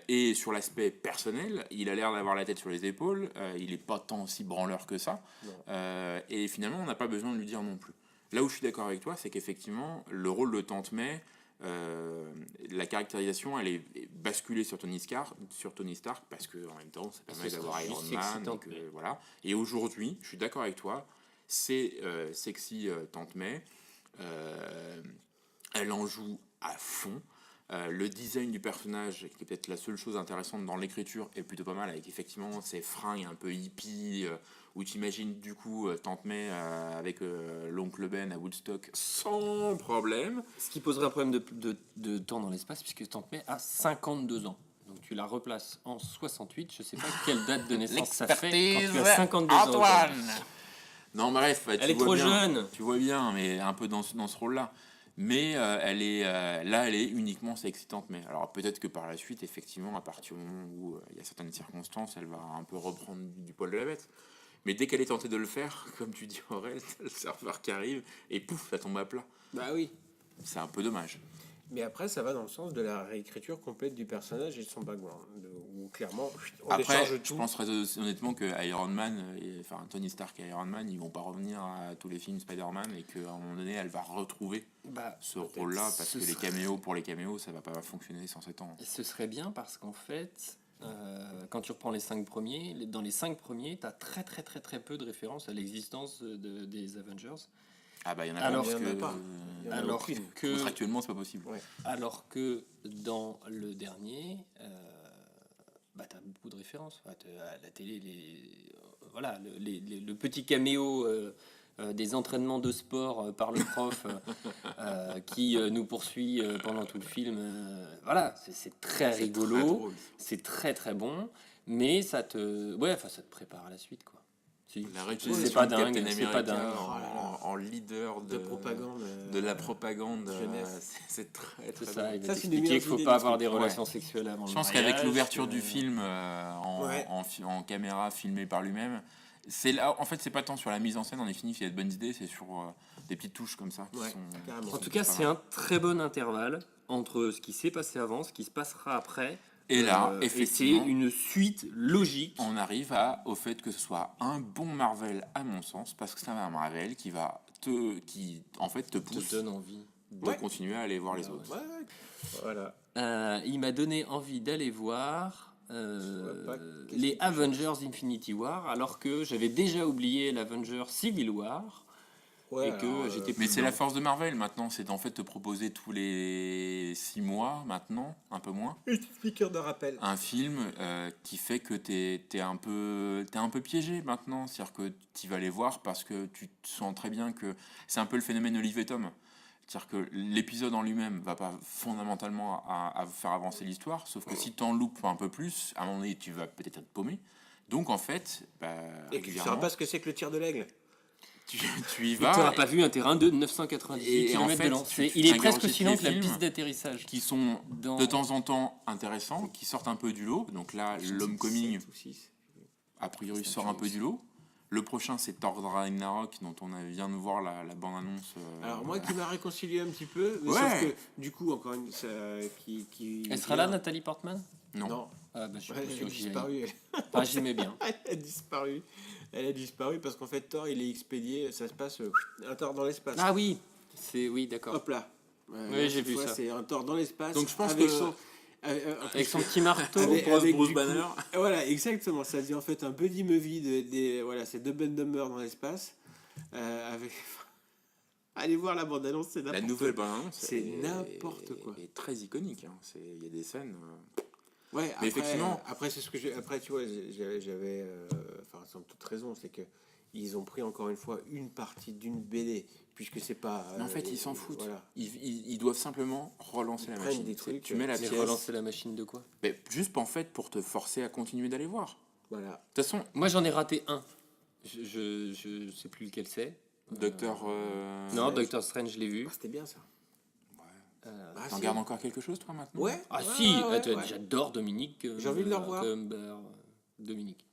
Et sur l'aspect personnel, il a l'air d'avoir la tête sur les épaules, il n'est pas tant si branleur que ça, et finalement, on n'a pas besoin de lui dire non plus. Là où je suis d'accord avec toi, c'est qu'effectivement, le rôle de Tante May, la caractérisation, elle est basculée sur Tony Stark parce que en même temps, ça permet ce d'avoir serait Iron juste Man. sexy Et, Tante May. voilà. Et aujourd'hui, je suis d'accord avec toi, c'est sexy Tante May. Elle en joue à fond. Le design du personnage, qui est peut-être la seule chose intéressante dans l'écriture, est plutôt pas mal, avec effectivement ces fringues un peu hippie, où tu imagines du coup Tante May avec l'oncle Ben à Woodstock sans problème. Ce qui poserait un problème de temps dans l'espace, puisque Tante May a 52 ans. Donc tu la replaces en 68, je sais pas quelle date de naissance ça fait quand tu as 52 ans. Antoine. Non, bref, Elle tu est vois trop bien, jeune. Tu vois bien, mais un peu dans ce rôle-là. Mais là, elle est uniquement excitante. Mais alors peut-être que par la suite, effectivement, à partir du moment où il y a certaines circonstances, elle va un peu reprendre du poil de la bête. Mais dès qu'elle est tentée de le faire, comme tu dis Aurel, t'as le serveur qui arrive et pouf, ça tombe à plat. Bah oui. C'est un peu dommage. Mais après, ça va dans le sens de la réécriture complète du personnage et de son background. Où clairement, on Après, décharge je tout. pense très honnêtement que Iron Man, enfin Tony Stark et Iron Man, ils vont pas revenir à tous les films Spider-Man et qu'à un moment donné, elle va retrouver ce rôle-là parce ce que serait- pour les caméos, ça va pas fonctionner sans 7 ans. Et ce serait bien parce qu'en fait, quand tu reprends les 5 premiers, dans les 5 premiers, tu as très très très très peu de références à l'existence des Avengers. Ah bah il y en a Alors, pas parce il y en a que pas. Il y en a Alors aucune. que, contractuellement c'est pas possible. Ouais. alors que dans le dernier, bah, tu as beaucoup de références. Enfin, à la télé, voilà, le petit caméo des entraînements de sport par le prof qui nous poursuit pendant tout le film. Voilà, c'est très C'est rigolo, très drôle. c'est très très bon, mais ça te prépare à la suite, quoi. Si. La C'est réutilisation pas de dingue, Captain c'est pas America dingue. en leader De propagande. de la propagande, jeunesse. c'est très C'est très ça, bien. il va Ça, c'est une des t'expliquer meilleures qu'il faut idées pas du avoir truc. des Ouais. relations sexuelles avant Je le pense mariage, qu'avec l'ouverture que- du film Ouais. en caméra filmée par lui-même, c'est là en fait c'est pas tant sur la mise en scène en définitive il y a de bonnes idées, c'est sur des petites touches comme ça qui Ouais, sont carrément. En tout cas, c'est un très bon intervalle entre ce qui s'est passé avant, ce qui se passera après. Et là, et c'est effectivement, une suite logique. on arrive au fait que ce soit un bon Marvel à mon sens, parce que c'est un Marvel qui en fait te Te pousse donne envie. de Ouais. continuer à aller voir les autres. Ouais. Voilà. Il m'a donné envie d'aller voir vois pas qu'est-ce les que tu Avengers Infinity War, alors que j'avais déjà oublié l'Avengers Civil War. Ouais, Et que alors, j'étais Mais plus c'est la dedans. force de Marvel maintenant, c'est en fait te proposer tous les 6 mois maintenant, un peu moins, une petite piqûre de rappel. un film qui fait que t'es un peu piégé maintenant. C'est-à-dire que tu vas les voir parce que tu te sens très bien que c'est un peu le phénomène Olive et Tom. C'est-à-dire que l'épisode en lui-même va pas fondamentalement à faire avancer l'histoire, sauf que si t'en loupes un peu plus, à un moment donné, tu vas peut-être être paumé. Donc en fait, Et que tu ne sauras pas ce que c'est que le tir de l'aigle. tu y Tu n'auras vas. pas vu un terrain de 998 Et en km fait, de lancer. tu Il est ingurgites presque aussi long les que la films piste d'atterrissage. qui sont Dans- de temps en temps intéressants, qui sortent un peu du lot. Donc là, l'Homecoming, 7 ou 6. a priori, sort un peu du lot. Le prochain, c'est Thor Ragnarok, dont on vient de voir la bande-annonce. Alors moi qui m'a réconcilié un petit peu, mais Ouais. sauf que du coup encore une qui Elle sera là, Nathalie Portman? Non. Non, Ah, bah, je suis elle pas a sûr que j'y aille. disparu. Ah, j'aimais bien. Elle a disparu. Elle a disparu parce qu'en fait Thor il est expédié, ça se passe un Thor dans l'espace. Ah oui, oui, d'accord. Hop là. Oui, j'ai cette vu fois, ça. C'est un Thor dans l'espace. Donc je pense avec que- son Avec son petit marteau. avec Bruce du Banner. coup- voilà, exactement. Ça dit en fait un buddy movie voilà, c'est Dumb and Dumber dans l'espace. Avec. Allez voir la bande annonce, c'est La n'importe nouvelle bande-annonce C'est est- n'importe quoi. est très iconique. Hein. Il y a des scènes. Ouais, Mais après, effectivement- après c'est ce que j'ai. Après, tu vois, j'avais, enfin, sans toute raison, c'est que ils ont pris encore une fois une partie d'une BD, puisque c'est pas. Mais en fait, ils s'en foutent. Voilà. Ils doivent simplement relancer la prennent machine. des trucs, Tu mets la C'est pièce. relancer la machine de quoi? Mais juste en fait pour te forcer à continuer d'aller voir. Voilà. De toute façon, Moi, j'en ai raté un. Je sais plus lequel c'est. Docteur. Non, Doctor Strange, je l'ai vu. Ah, c'était bien ça. Euh, Ah, T'en si. gardes encore quelque chose toi maintenant? Ouais. Ah ouais, si, ouais, attends, ouais. j'adore Dominique. J'ai envie de le revoir. Dominique.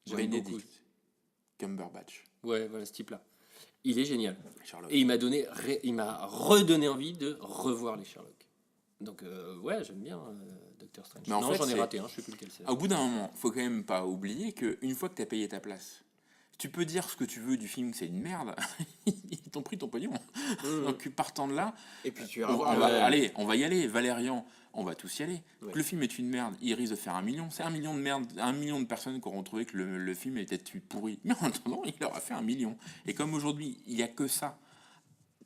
J'aime beaucoup. Benedict Cumberbatch. Ouais, voilà ce type-là. Il est génial. Sherlock. Et il m'a redonné envie de revoir les Sherlock. Donc ouais, j'aime bien Doctor Strange. Mais en non, fait, j'en ai c'est- raté un, je sais plus lequel c'est. Au bout d'un moment, faut quand même pas oublier qu'une fois que t'as payé ta place, tu peux dire ce que tu veux du film, que c'est une merde. Ils t'ont pris ton pognon. Donc partant de là, Et puis tu on, vas on voir. va, allez, on va y aller. Valérian, on va tous y aller. Ouais. Que le film est une merde, il risque de faire 1 million. C'est 1 million de merde, 1 million de personnes qui auront trouvé que le film était pourri. Mais en attendant, il aura fait 1 million. Et comme aujourd'hui, il n'y a que ça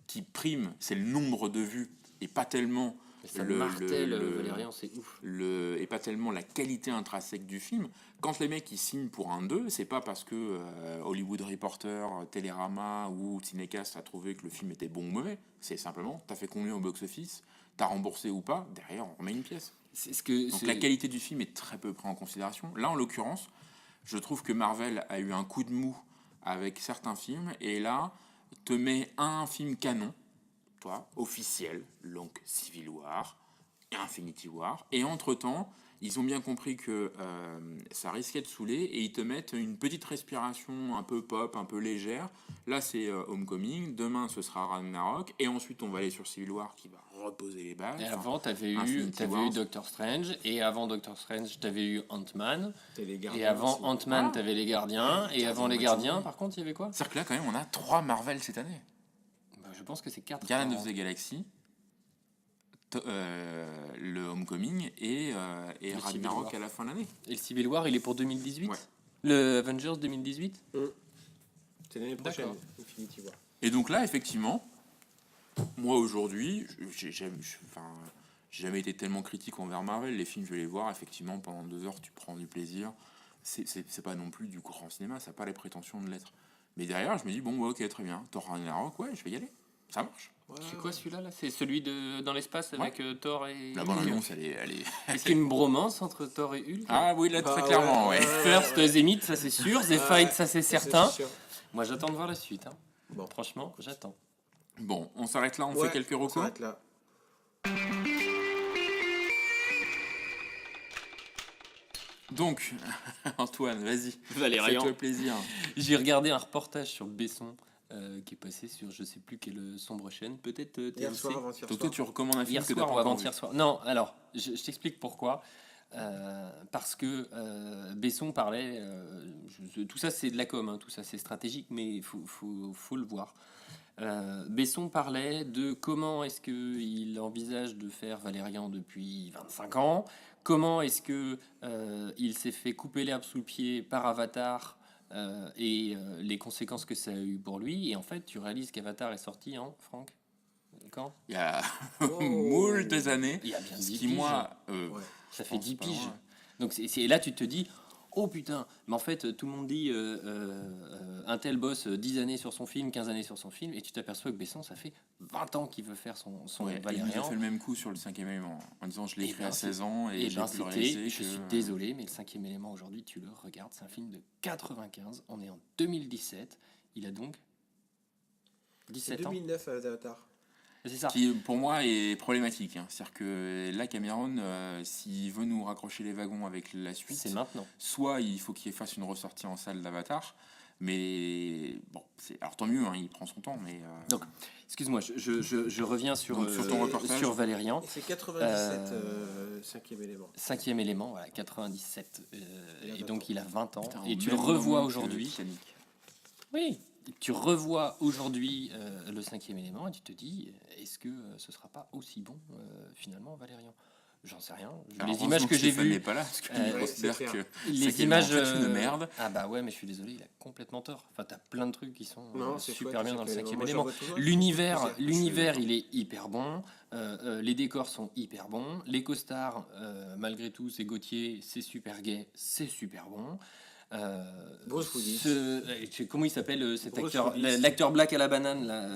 qui prime, c'est le nombre de vues et pas tellement Ça martèle Valérian, c'est ouf. et pas tellement la qualité intrinsèque du film. Quand les mecs ils signent pour un 2, c'est pas parce que Hollywood Reporter, Télérama ou Cinecast a trouvé que le film était bon ou mauvais. C'est simplement, t'as fait combien au box-office, t'as remboursé ou pas, derrière on remet une pièce. C'est ce que Donc c'est- la qualité du film est très peu prise en considération. Là en l'occurrence, je trouve que Marvel a eu un coup de mou avec certains films et là te met un film canon. toi, officiel, donc Civil War et Infinity War. Et entre-temps, ils ont bien compris que ça risquait de saouler et ils te mettent une petite respiration un peu pop, un peu légère. Là, c'est Homecoming. Demain, ce sera Ragnarok. Et ensuite, on va aller sur Civil War qui va reposer les bases. Et avant, t'avais Infinity eu War. Doctor Strange, et avant Doctor Strange, t'avais eu Ant-Man, T'as les gardiens et avant aussi. Ant-Man, t'avais les Gardiens, et avant les Gardiens, par contre, il y avait quoi? C'est-à-dire que là, quand même, on a 3 Marvel cette année. Bah, je pense que c'est 4. Guardians of the Galaxy, le Homecoming et Civil Ragnarok War. à la fin de l'année. Et le Civil War, il est pour 2018? Ouais. Le Avengers 2018? C'est l'année prochaine, D'accord. Infinity War. Et donc là, effectivement, moi aujourd'hui, j'ai jamais été tellement critique envers Marvel. Les films, je vais les voir, effectivement, pendant 2 heures, tu prends du plaisir. C'est pas non plus du grand cinéma, ça n'a pas les prétentions de l'être. Mais derrière, je me dis, bon, ouais, ok, très bien. Thor Ragnarok, ouais, je vais y aller. Ça marche. C'est quoi celui-là là? C'est celui dans l'espace avec Thor et La Hulk. bande-annonce, elle est... Est-ce qu'il y a une bromance entre Thor et Hulk? Ah oui, là, très Ah, clairement, ouais. First, Zenith, ça c'est sûr. The Fight, ça c'est certain. C'est sûr. Moi, j'attends de voir la suite. Hein. Bon. Franchement, j'attends. Bon, on s'arrête là, on Ouais, fait quelques on recos. s'arrête là. Donc, Antoine, vas-y. Valérian. Fais-toi plaisir. J'ai regardé un reportage sur Besson qui est passé sur je sais plus quelle sombre chaîne, peut-être Hier TMC. soir, avant-hier Donc toi, soir. tu recommandes un film Hier que t'as soir pas ou encore avant-hier vu. soir. Non, alors, je t'explique pourquoi. Parce que Besson parlait, tout ça c'est de la com, hein, tout ça c'est stratégique, mais il faut le voir. Besson parlait de comment est-ce qu'il envisage de faire Valérian depuis 25 ans, comment est-ce que il s'est fait couper l'herbe sous le pied par Avatar et les conséquences que ça a eu pour lui. Et en fait, tu réalises qu'Avatar est sorti en Franck quand? Il y a Oh. moult années. Il y a bien Ce 10 qui, piges. moi, Ça je fait pense 10 pas, piges. ouais. Donc et là tu te dis, oh putain, mais en fait tout le monde dit un tel boss 10 années sur son film, 15 années sur son film, et tu t'aperçois que Besson, ça fait 20 ans qu'il veut faire son Ouais, et il nous a Valérian. fait le même coup sur le 5e élément, en disant je l'ai Et écrit ben, à 16 ans et Et j'ai ben pu le c'était, réaliser. je que- suis désolé, mais le 5e élément aujourd'hui, tu le regardes, c'est un film de 95, on est en 2017, il a donc C'est 17 ans. 2009 Avatar. C'est ça. Qui, pour moi, est problématique. Hein. C'est-à-dire que là, Cameron, s'il veut nous raccrocher les wagons avec la suite, C'est maintenant. soit il faut qu'il fasse une ressortie en salle d'Avatar, mais bon, alors tant mieux, hein, il prend son temps, mais... Donc, excuse-moi, je reviens sur, Donc, sur ton reportage. sur Valérian. Et c'est 97, 5e élément. 5e élément, voilà, 97. Il a Et 20 donc ans. il a 20 ans. Putain, Et au tu même le revois moment que aujourd'hui. Titanic. Oui. Tu revois aujourd'hui le 5e élément et tu te dis, est-ce que ce sera pas aussi bon finalement Valérian? J'en sais rien. Alors, Les images que j'ai Stéphane n'est vues. pas là, parce qu'il Ouais, considère c'est que clair. Les c'est images. une merde. Ah bah ouais, mais je suis désolé, il a complètement tort. Enfin, t'as plein de trucs qui sont Non, c'est super chouette, bien dans le 5e Moi, j'en élément. vois toujours. L'univers, Je l'univers, suis il est hyper bon. Les décors sont hyper bons. Les costards, malgré tout, c'est Gauthier, c'est super gay, c'est super bon. Bruce Willis. Comment il s'appelle cet Bruce acteur, Willis. l'acteur black à la banane là,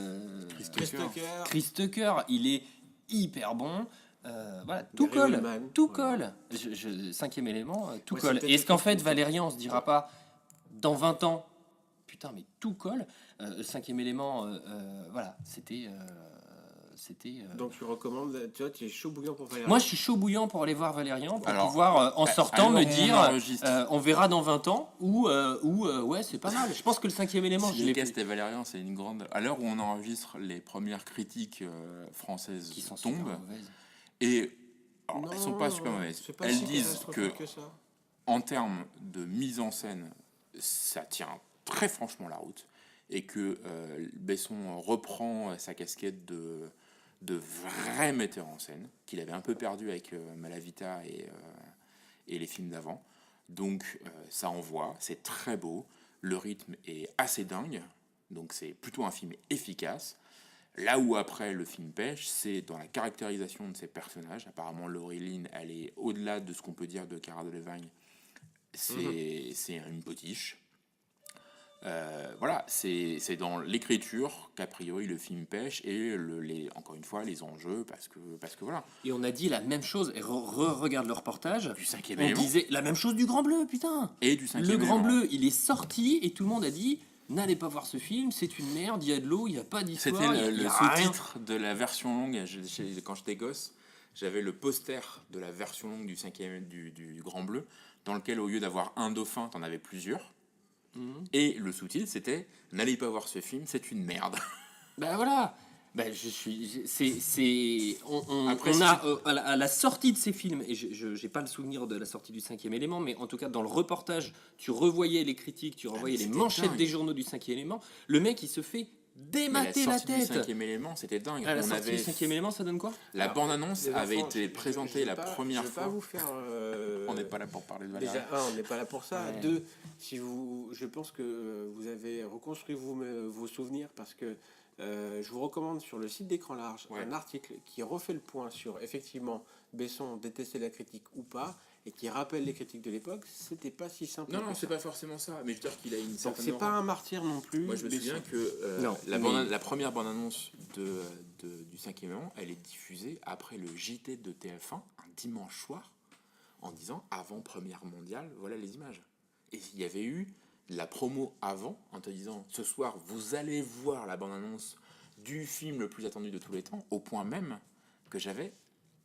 Chris Tucker. Chris Tucker, il est hyper bon. Voilà, tout Gary colle, Oldman. tout Voilà. colle. 5e élément, tout Ouais, c'est colle. peut-être Et est-ce qu'en le fait, truc. Valérian, on se dira pas dans 20 ans, putain, mais tout colle. 5e élément, voilà, c'était. Donc tu recommandes, tu vois, tu es chaud bouillant pour Valérian. Moi, je suis chaud bouillant pour aller voir Valérian, pour Alors, pouvoir, en à sortant, l'heure me où on dire, enregistre. on verra dans 20 ans, ou ouais, c'est pas mal. Je pense que le 5e élément, Si je les l'ai castes et Valérian, c'est une grande... À l'heure où on enregistre, les premières critiques françaises qui sont super tombent, mauvaises. et alors, Non, elles sont pas super mauvaises. c'est pas Elles si disent que, catastrophique ça. en termes de mise en scène, ça tient très franchement la route, et que Besson reprend sa casquette de vrai metteur en scène, qu'il avait un peu perdu avec Malavita et les films d'avant. Donc ça envoie, c'est très beau, le rythme est assez dingue, donc c'est plutôt un film efficace. Là où après le film pêche, c'est dans la caractérisation de ses personnages. Apparemment, Laurie Lynn, elle est au-delà de ce qu'on peut dire de Cara Delevingne. C'est une potiche. Voilà, c'est dans l'écriture qu'a priori le film pêche et encore une fois les enjeux parce que voilà. Et on a dit la même chose, et regarde le reportage, Du 5e on élément disait la même chose du Grand Bleu, putain. et du 5e Le Grand élément. Bleu, il est sorti et tout le monde a dit n'allez pas voir ce film, c'est une merde, il y a de l'eau, il n'y a pas d'histoire. C'était il y le a rien. sous-titre de la version longue. Quand j'étais gosse, j'avais le poster de la version longue du cinquième du Grand Bleu, dans lequel au lieu d'avoir un dauphin, t'en avais plusieurs. Et le sous-titre, c'était n'allez pas voir ce film, c'est une merde. Ben voilà. Ben Après, on si a à la sortie de ces films, et je j'ai pas le souvenir de la sortie du cinquième élément, mais en tout cas dans le reportage, tu revoyais les critiques, tu revoyais les c'était manchettes dingue. des journaux du cinquième élément. Le mec, il se fait Mais la démater la sortie du tête. cinquième élément, c'était dingue. À la On sortie du avait cinquième élément, ça donne quoi? la bande-annonce Les avait enfants, été présentée la première Je vais fois. pas vous faire. On n'est pas là pour parler de Valérie. Déjà, on n'est pas là pour ça. Ouais. Deux, je pense que vous avez reconstruit vos souvenirs parce que je vous recommande sur le site d'Écran Large Ouais. un article qui refait le point sur effectivement Besson détestait la critique ou pas et qui rappelle les critiques de l'époque. C'était pas si simple. Non, que non, ça. c'est pas forcément ça. Mais je veux dire qu'il a une Donc certaine c'est pas aura. un martyr non plus. Moi, je me Besson. souviens que Non, la première bande-annonce du cinquième élément, elle est diffusée après le JT de TF1 un dimanche soir en disant avant Première mondiale, voilà les images. Et il y avait eu la promo avant en te disant ce soir vous allez voir la bande-annonce du film le plus attendu de tous les temps, au point même que j'avais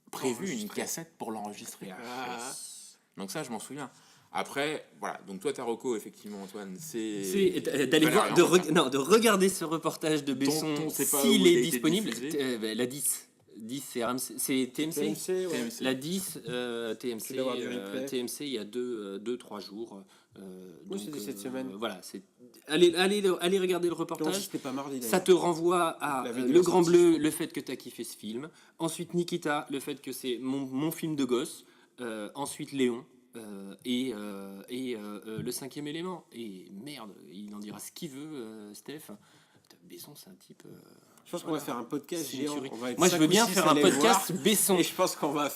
prévu une Enregistré. cassette pour l'enregistrer. Ah. Donc ça, je m'en souviens. Après, voilà. Donc toi, ta reco, effectivement, Antoine, C'est d'aller Valérian, voir, non, de regarder ce reportage de Besson on sait pas s'il où il a est été disponible. diffusé. La 10. 10 c'est RMC, c'est TMC. TMC, ouais. TMC. La 10 TMC, Tu dois avoir du replay. TMC il y a 2-3 jours. Oui, c'était cette semaine. Voilà, allez regarder le Donc reportage. c'était pas mardi. Ça te renvoie à La vidéo Le Grand sortie. Bleu, le fait que tu as kiffé ce film. Ensuite Nikita, le fait que c'est mon film de gosse. Ensuite Léon. Et le cinquième élément. Et merde, il en dira ce qu'il veut, Steph. Besson, c'est un type. Je pense qu'on va faire un podcast C'est une géant. tuerie. On va être Moi, je 5 veux ou bien 6 faire à un aller podcast voir. Besson. Et je pense qu'on va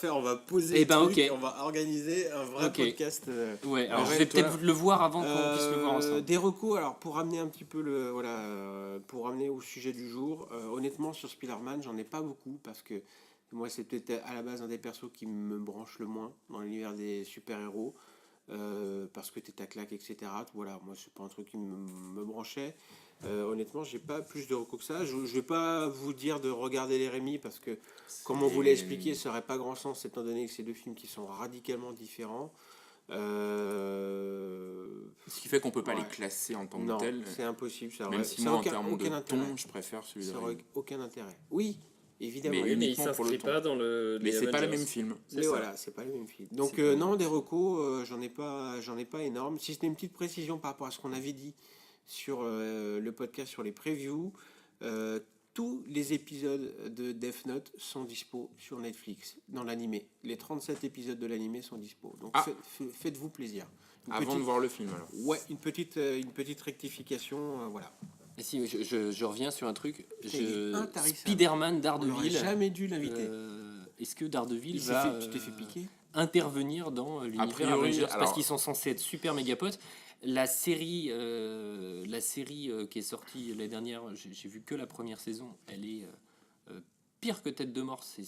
poser. Eh le ben, truc, ok. On va organiser un vrai Ok. podcast. Ouais, alors je Ouais, vais toi, peut-être le voir avant qu'on puisse le voir ensemble. Des recos, alors pour ramener un petit peu pour ramener au sujet du jour, honnêtement sur Spider-Man, j'en ai pas beaucoup parce que moi c'est peut-être à la base un des persos qui me branche le moins dans l'univers des super-héros parce que t'es à claque, etc. Voilà, moi c'est pas un truc qui me branchait. Honnêtement, j'ai pas plus de recos que ça. Je vais pas vous dire de regarder les Rémi parce que, comme on vous l'a expliqué, ça aurait pas grand sens étant donné que c'est deux films qui sont radicalement différents. Ce qui fait qu'on peut pas Ouais. les classer en tant Non, que tels. c'est impossible. Ça Même aurait, si ça moi, en aucun- termes aucun de intérêt. ton, je préfère celui de Ça Rémi. aurait aucun intérêt. Oui, évidemment. Mais Mais, uniquement pour le ton. dans le. Mais c'est pas le même film. c'est ça. voilà, c'est pas le même film. Donc C'est pas non, des recos, j'en ai pas énorme. Si c'était une petite précision par rapport à ce qu'on avait dit sur le podcast sur les previews, tous les épisodes de Death Note sont dispo sur Netflix dans l'animé. Les 37 épisodes de l'animé sont dispo. Donc Ah. faites-vous plaisir. Une Avant petite- de voir le film, alors. Ouais, une petite rectification, voilà. Et si, je reviens sur un truc. Il est intarissable. Spider-Man On n'aurait Daredevil. jamais dû l'inviter. Est-ce que Daredevil Il s'est va fait- tu t'es fait piquer intervenir dans l'univers priori, Avengers alors- parce qu'ils sont censés être super méga potes. La série qui est sortie l'année dernière, j'ai vu que la première saison. Elle est pire que Tête de Mort. C'est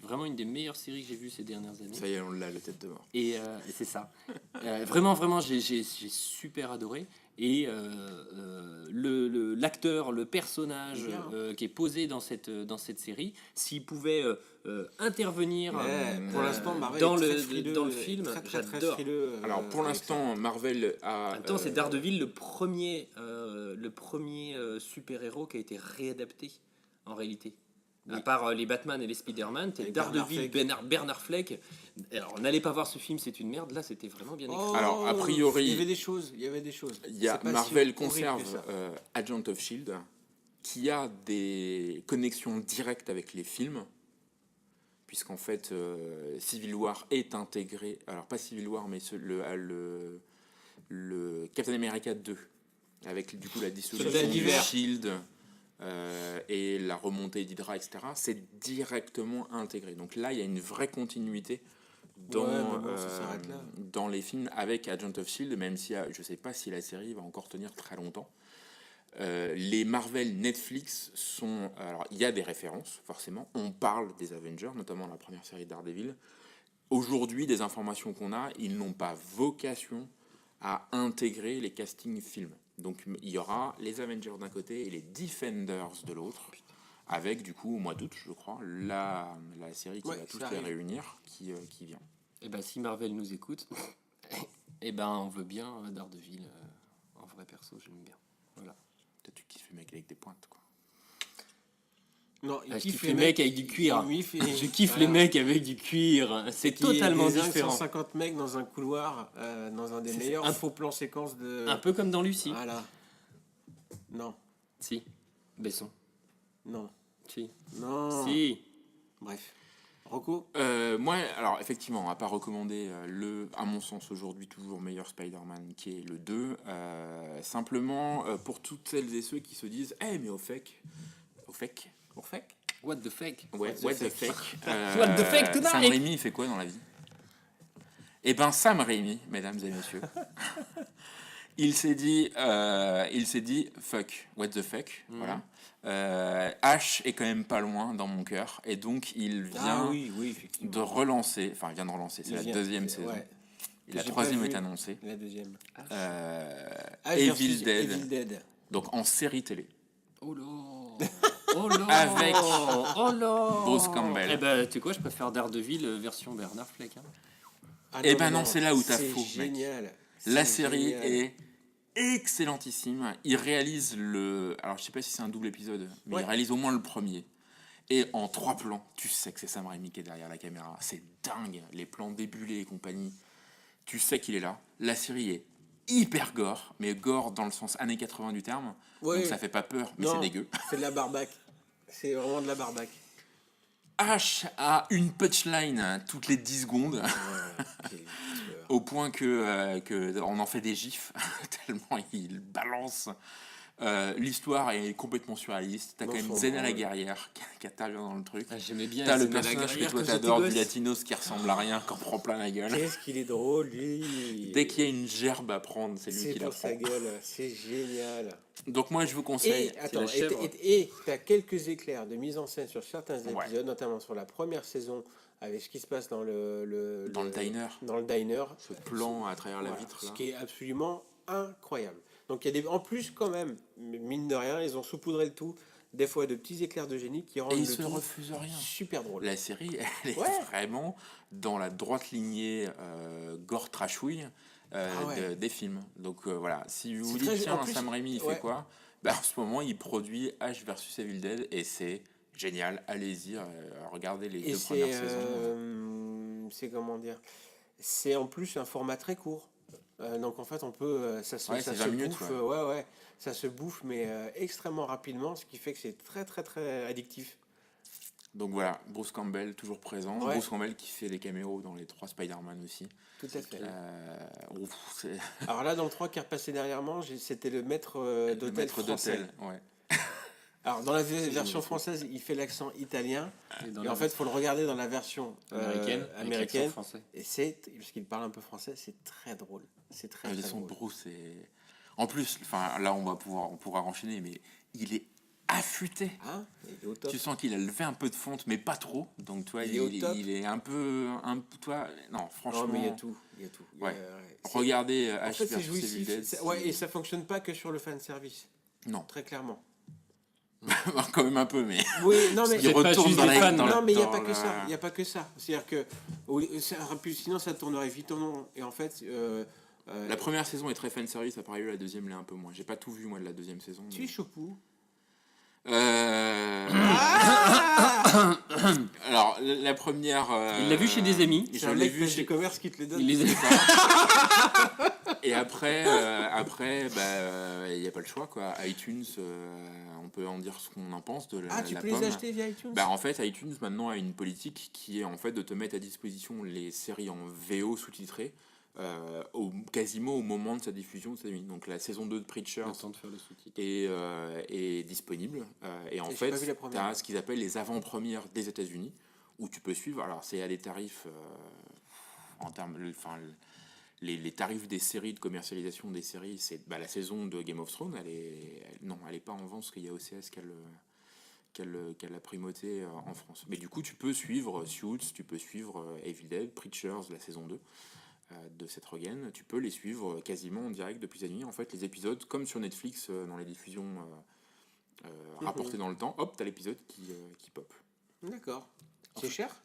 vraiment une des meilleures séries que j'ai vues ces dernières années. Ça y est, on l'a, le tête de mort. Et c'est ça. Vraiment, j'ai super adoré. Et l'acteur, le personnage qui est posé dans cette série, s'il pouvait intervenir Pour l'instant, Marvel dans est le- très frileux, dans le film, très j'adore. frileux, Alors, pour avec l'instant, Marvel a... En même temps, c'est Daredevil le premier super-héros qui a été réadapté en réalité. À part les Batman et les Spider-Man, t'es Avec Daredevil, Bernard Bernard Fleck. Alors, n'allez pas voir ce film, c'est une merde. Là, c'était vraiment bien écrit. Oh, Alors, a priori- il y avait des choses. Il y a C'est pas si Marvel horrible conserve que ça. Agent of Shield qui a des connexions directes avec les films puisqu'en fait Civil War est intégré, alors pas Civil War mais le Captain America 2 avec du coup la dissolution Soldat du d'hiver. Shield et la remontée d'Hydra, etc. C'est directement intégré. Donc là il y a une vraie continuité dans, Ouais, mais bon, ça s'arrête là. dans les films avec Agent of Shield, même si je sais pas si la série va encore tenir très longtemps. Les Marvel Netflix sont... Alors, il y a des références, forcément. On parle des Avengers, notamment la première série Daredevil. Aujourd'hui, des informations qu'on a, ils n'ont pas vocation à intégrer les castings films. Donc il y aura les Avengers d'un côté et les Defenders de l'autre, avec du coup au mois d'août, je crois, la série qui Ouais, va tous ça les arrive. réunir, qui vient. Et ben si Marvel nous écoute, et ben on veut bien Daredevil en vrai perso, j'aime bien. Voilà. Peut-être tu kiffes les mecs avec des pointes, quoi. Non, Je kiffe les mecs avec du cuir. Je kiffe les mecs avec du cuir. C'est totalement différent. 150 mecs dans un couloir, dans un des meilleurs faux plans séquences de. Un peu comme dans Lucie. Voilà. Non, Si. Besson. non, Si. non. Si. Bref. Rocco. Moi, alors effectivement, à pas recommander à mon sens aujourd'hui toujours meilleur Spider-Man qui est le 2, simplement pour toutes celles et ceux qui se disent mais au fake What the fuck? ouais, what the fake What the fake tonight? Sam Raimi il fait quoi dans la vie? Eh ben Sam Raimi, mesdames et messieurs, il s'est dit fuck, what the fuck, voilà. H est quand même pas loin dans mon cœur et donc il vient oui, effectivement. de relancer, enfin il vient de relancer, c'est la deuxième saison. Ouais. Et la J'ai troisième pas est vu. annoncée. La deuxième. Evil Dead, Evil Dead. donc en série télé, Oh là. Oh là. Avec Oh là. Bruce Campbell. Eh ben, tu sais quoi, je préfère Daredevil version Bernard Fleck. Hein. Ah Eh ben non, c'est là où t'as c'est faux, mec. génial. La C'est série génial. est excellentissime. Il réalise alors je sais pas si c'est un double épisode, mais Ouais. il réalise au moins le premier. Et en 3 plans, tu sais que c'est Sam Raimi qui est derrière la caméra. C'est dingue, les plans débulés et compagnie. Tu sais qu'il est là. La série est hyper gore, mais gore dans le sens années 80 du terme. Ouais. Donc ça fait pas peur, mais Non, c'est dégueu. C'est de la barbaque. C'est vraiment de la barbaque. H a une punchline toutes les 10 secondes, Quel tueur. au point que on en fait des gifs, tellement il balance. L'histoire est complètement surréaliste. T'as Non, quand même faut Xena la voir. guerrière qui intervient dans le truc. Ah, j'aimais bien. T'as le Xena la personnage que guerrière toi quand j'étais t'adores gosse. du Latinos qui ressemble à rien, qui en prend plein la gueule. Qu'est-ce qu'il est drôle, lui. Dès qu'il y a une gerbe à prendre, c'est lui C'est qui la pour prend. sa gueule. C'est génial. Donc moi je vous conseille. Et attends, la chèvre. et t'as quelques éclairs de mise en scène sur certains Ouais. épisodes, notamment sur la première saison, avec ce qui se passe dans le diner. Dans le diner. Ce plan à travers la Voilà, vitre ce là. qui est absolument incroyable. Donc il y a en plus quand même, mine de rien, ils ont saupoudré le tout, des fois de petits éclairs de génie qui rendent Et le il se tout refuse rien. super drôle. La série, elle est Ouais. vraiment dans la droite lignée gore trashouille Ouais. des films. Donc voilà, si vous vous C'est très- dites tiens, en plus, Sam Raimi il ouais. fait quoi, en ce moment il produit H versus Evil Dead et c'est génial. Allez-y, regardez les Et 2 premières saisons. c'est comment dire, c'est en plus un format très court. Donc en fait on peut ça se Ouais, c'est 20 se minutes, bouffe ouais. ça se bouffe mais extrêmement rapidement, ce qui fait que c'est très très très addictif. Donc voilà, Bruce Campbell toujours présent. Ouais. Bruce Campbell qui fait les caméos dans les 3 Spider-Man aussi. Tout à fait. C'est Alors là dans le 3 qui est repassé dernièrement, c'était le maître le d'hôtel maître français. d'hôtel. Ouais. Alors dans la version française, il fait l'accent italien. dans Et la en fait, il faut le regarder dans la version américaine, avec américaine. l'accent français. Et c'est parce qu'il parle un peu français, c'est très drôle. C'est très, Le très son de drôle. Bruce est... En plus, enfin là on pourra enchaîner, mais il est affûté. Hein, il est au top. Tu sens qu'il a levé un peu de fonte, mais pas trop. Donc toi, Il est au top. il est un peu, toi, non, franchement. Non, mais il y a tout. Il y a tout. Il y a- Ouais. c'est- Regardez En H fait, c'est versus Evil jouissif. Dead. Ouais, et ça fonctionne pas que sur le fan service, Non, très clairement. quand même un peu, mais Oui, non mais il retourne juste dans des la fans, dans la- non mais il n'y a dans pas que la- ça. Il y a pas que ça. C'est-à-dire que sinon ça tournerait vite en rond. Et en fait, La première saison est très fan service, à part la deuxième l'est un peu moins. J'ai pas tout vu moi de la deuxième saison. tu mais- es Chopou. Alors la première. Il l'a vu chez des amis. C'est Je un l'ai mec vu de chez. commerce qui te le donne. Il les a... Et après, il n'y a pas le choix quoi. iTunes, on peut en dire ce qu'on en pense de la. Ah, tu la peux pomme. les acheter via iTunes. Bah, en fait, iTunes maintenant a une politique qui est en fait de te mettre à disposition les séries en VO sous-titrées quasiment au moment de sa diffusion aux États-Unis. Donc la saison 2 de Preacher Le temps de faire le sous-titre. est disponible. Et en Et j'ai fait, pas vu la tu première. as ce qu'ils appellent les avant-premières des États-Unis où tu peux suivre. Alors, c'est à des tarifs en termes. Enfin, les tarifs des séries, de commercialisation des séries, c'est la saison de Game of Thrones, elle est pas en vente parce qu'il y a OCS qui a la primauté en France. Mais du coup, tu peux suivre Suits, tu peux suivre Evil Dead, Preachers, la saison 2. de Seth Rogen, tu peux les suivre quasiment en direct depuis les États-Unis. En fait, les épisodes, comme sur Netflix, dans les diffusions rapportées dans le temps, hop, t'as l'épisode qui pop. D'accord. C'est cher?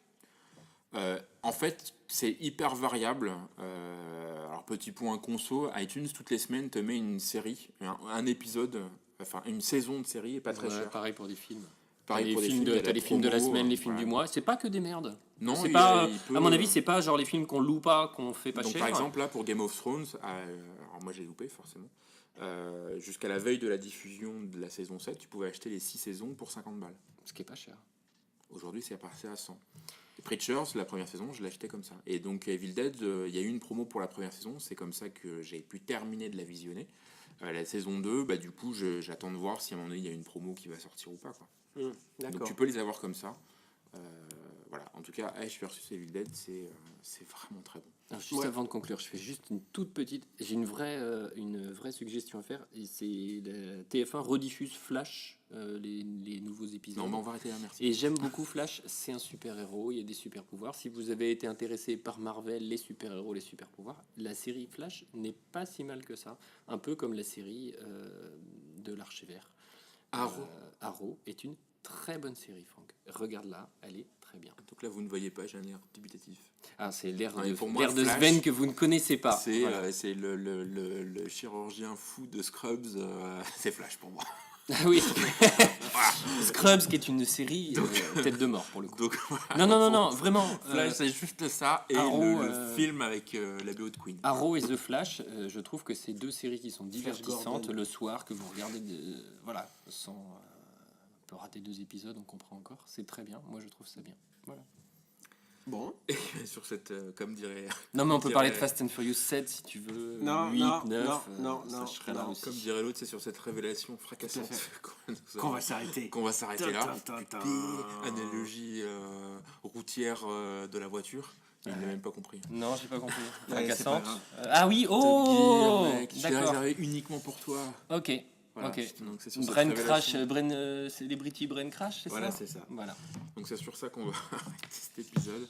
En fait, c'est hyper variable. Alors, petit point conso, iTunes, toutes les semaines, te met une série, un épisode, enfin une saison de série, et pas très cher. Pareil pour des films. Pareil Les pour des films films, t'as les films de la promo, semaine, les films voilà. du mois. C'est pas que des merdes. Non, c'est il pas. peut- À mon avis, c'est pas genre les films qu'on loue pas, qu'on fait pas Donc, cher. par exemple, là, pour Game of Thrones, alors moi j'ai loupé forcément, jusqu'à la veille de la diffusion de la saison 7, tu pouvais acheter les 6 saisons pour 50 balles. Ce qui est pas cher. Aujourd'hui, c'est passé à 100. Et Preachers, la première saison, je l'ai acheté comme ça. Et donc, Evil Dead, il y a eu une promo pour la première saison, c'est comme ça que j'ai pu terminer de la visionner. La saison 2, bah, du coup, j'attends de voir si à un moment donné, il y a une promo qui va sortir ou pas, quoi. Donc, D'accord. tu peux les avoir comme ça. Voilà. En tout cas, Ash versus Evil Dead, c'est vraiment très bon. Alors, juste avant de conclure, je fais juste une toute petite. J'ai une vraie suggestion à faire. Et c'est la TF1 rediffuse Flash, les nouveaux épisodes. Non, mais on va arrêter là, merci. Et j'aime beaucoup Flash, c'est un super-héros, il y a des super-pouvoirs. Si vous avez été intéressé par Marvel, les super-héros, les super-pouvoirs, la série Flash n'est pas si mal que ça. Un peu comme la série de l'Archer-Vert. Arrow est une très bonne série, Franck. Regarde-la, elle est très bien. Donc là, vous ne voyez pas, j'ai un air dubitatif. Ah, c'est l'air Ouais, de, pour moi, l'air de Flash, Sven que vous ne connaissez pas. C'est Voilà. c'est le chirurgien fou de Scrubs, c'est Flash pour moi. Ah oui. Scrubs, qui est une série tête de mort pour le coup. Donc, Non, non, non, non, vraiment. Flash, c'est juste ça, et Arrow, le film avec la BO de Queen. Arrow et The Flash, je trouve que c'est deux séries qui sont Flash divertissantes Gordon. le soir, que vous regardez, voilà, sans... on peut rater 2 épisodes, on comprend encore. C'est très bien, moi je trouve ça bien. Voilà. Bon. Et sur cette, comme dirait... Non mais on peut dirait- parler de Fast and Furious 7 si tu veux, Non, 8, non, 9, non, ça non, je serai là non. aussi. Comme dirait l'autre, c'est sur cette révélation fracassante Tout à qu'on Qu'on va s'arrêter. qu'on va s'arrêter là. Ta-ta-ta-ta. Analogie routière de la voiture. Il n'a même pas compris. Non, j'ai pas compris. Ouais, c'est pas Fracassante. grave. Ah oui, Top oh Gear, mec, je l'ai d'accord. réservé uniquement pour toi. Ok, Voilà, ok. donc c'est sur cette Brain révélation. Crash, Celebrity Brain Crash, c'est Voilà, ça c'est ça. Voilà. Donc c'est sur ça qu'on va arrêter cet épisode.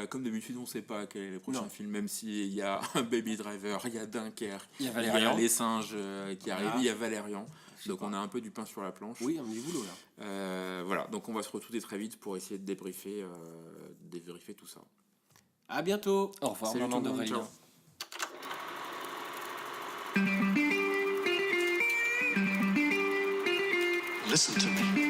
Comme d'habitude, on ne sait pas quel est le prochain Non. film, même s'il y a un Baby Driver, il y a Dunkerque, Il y a il y Valérian. a les singes qui arrivent, Voilà. il y a Valérian. Donc on a un peu du pain sur la planche. Oui, on est du boulot là. Voilà, donc on va se retrouver très vite pour essayer de débriefer tout ça. À bientôt. Au revoir, Salut maman tout le monde, d'Aurélien. ciao. Listen to me.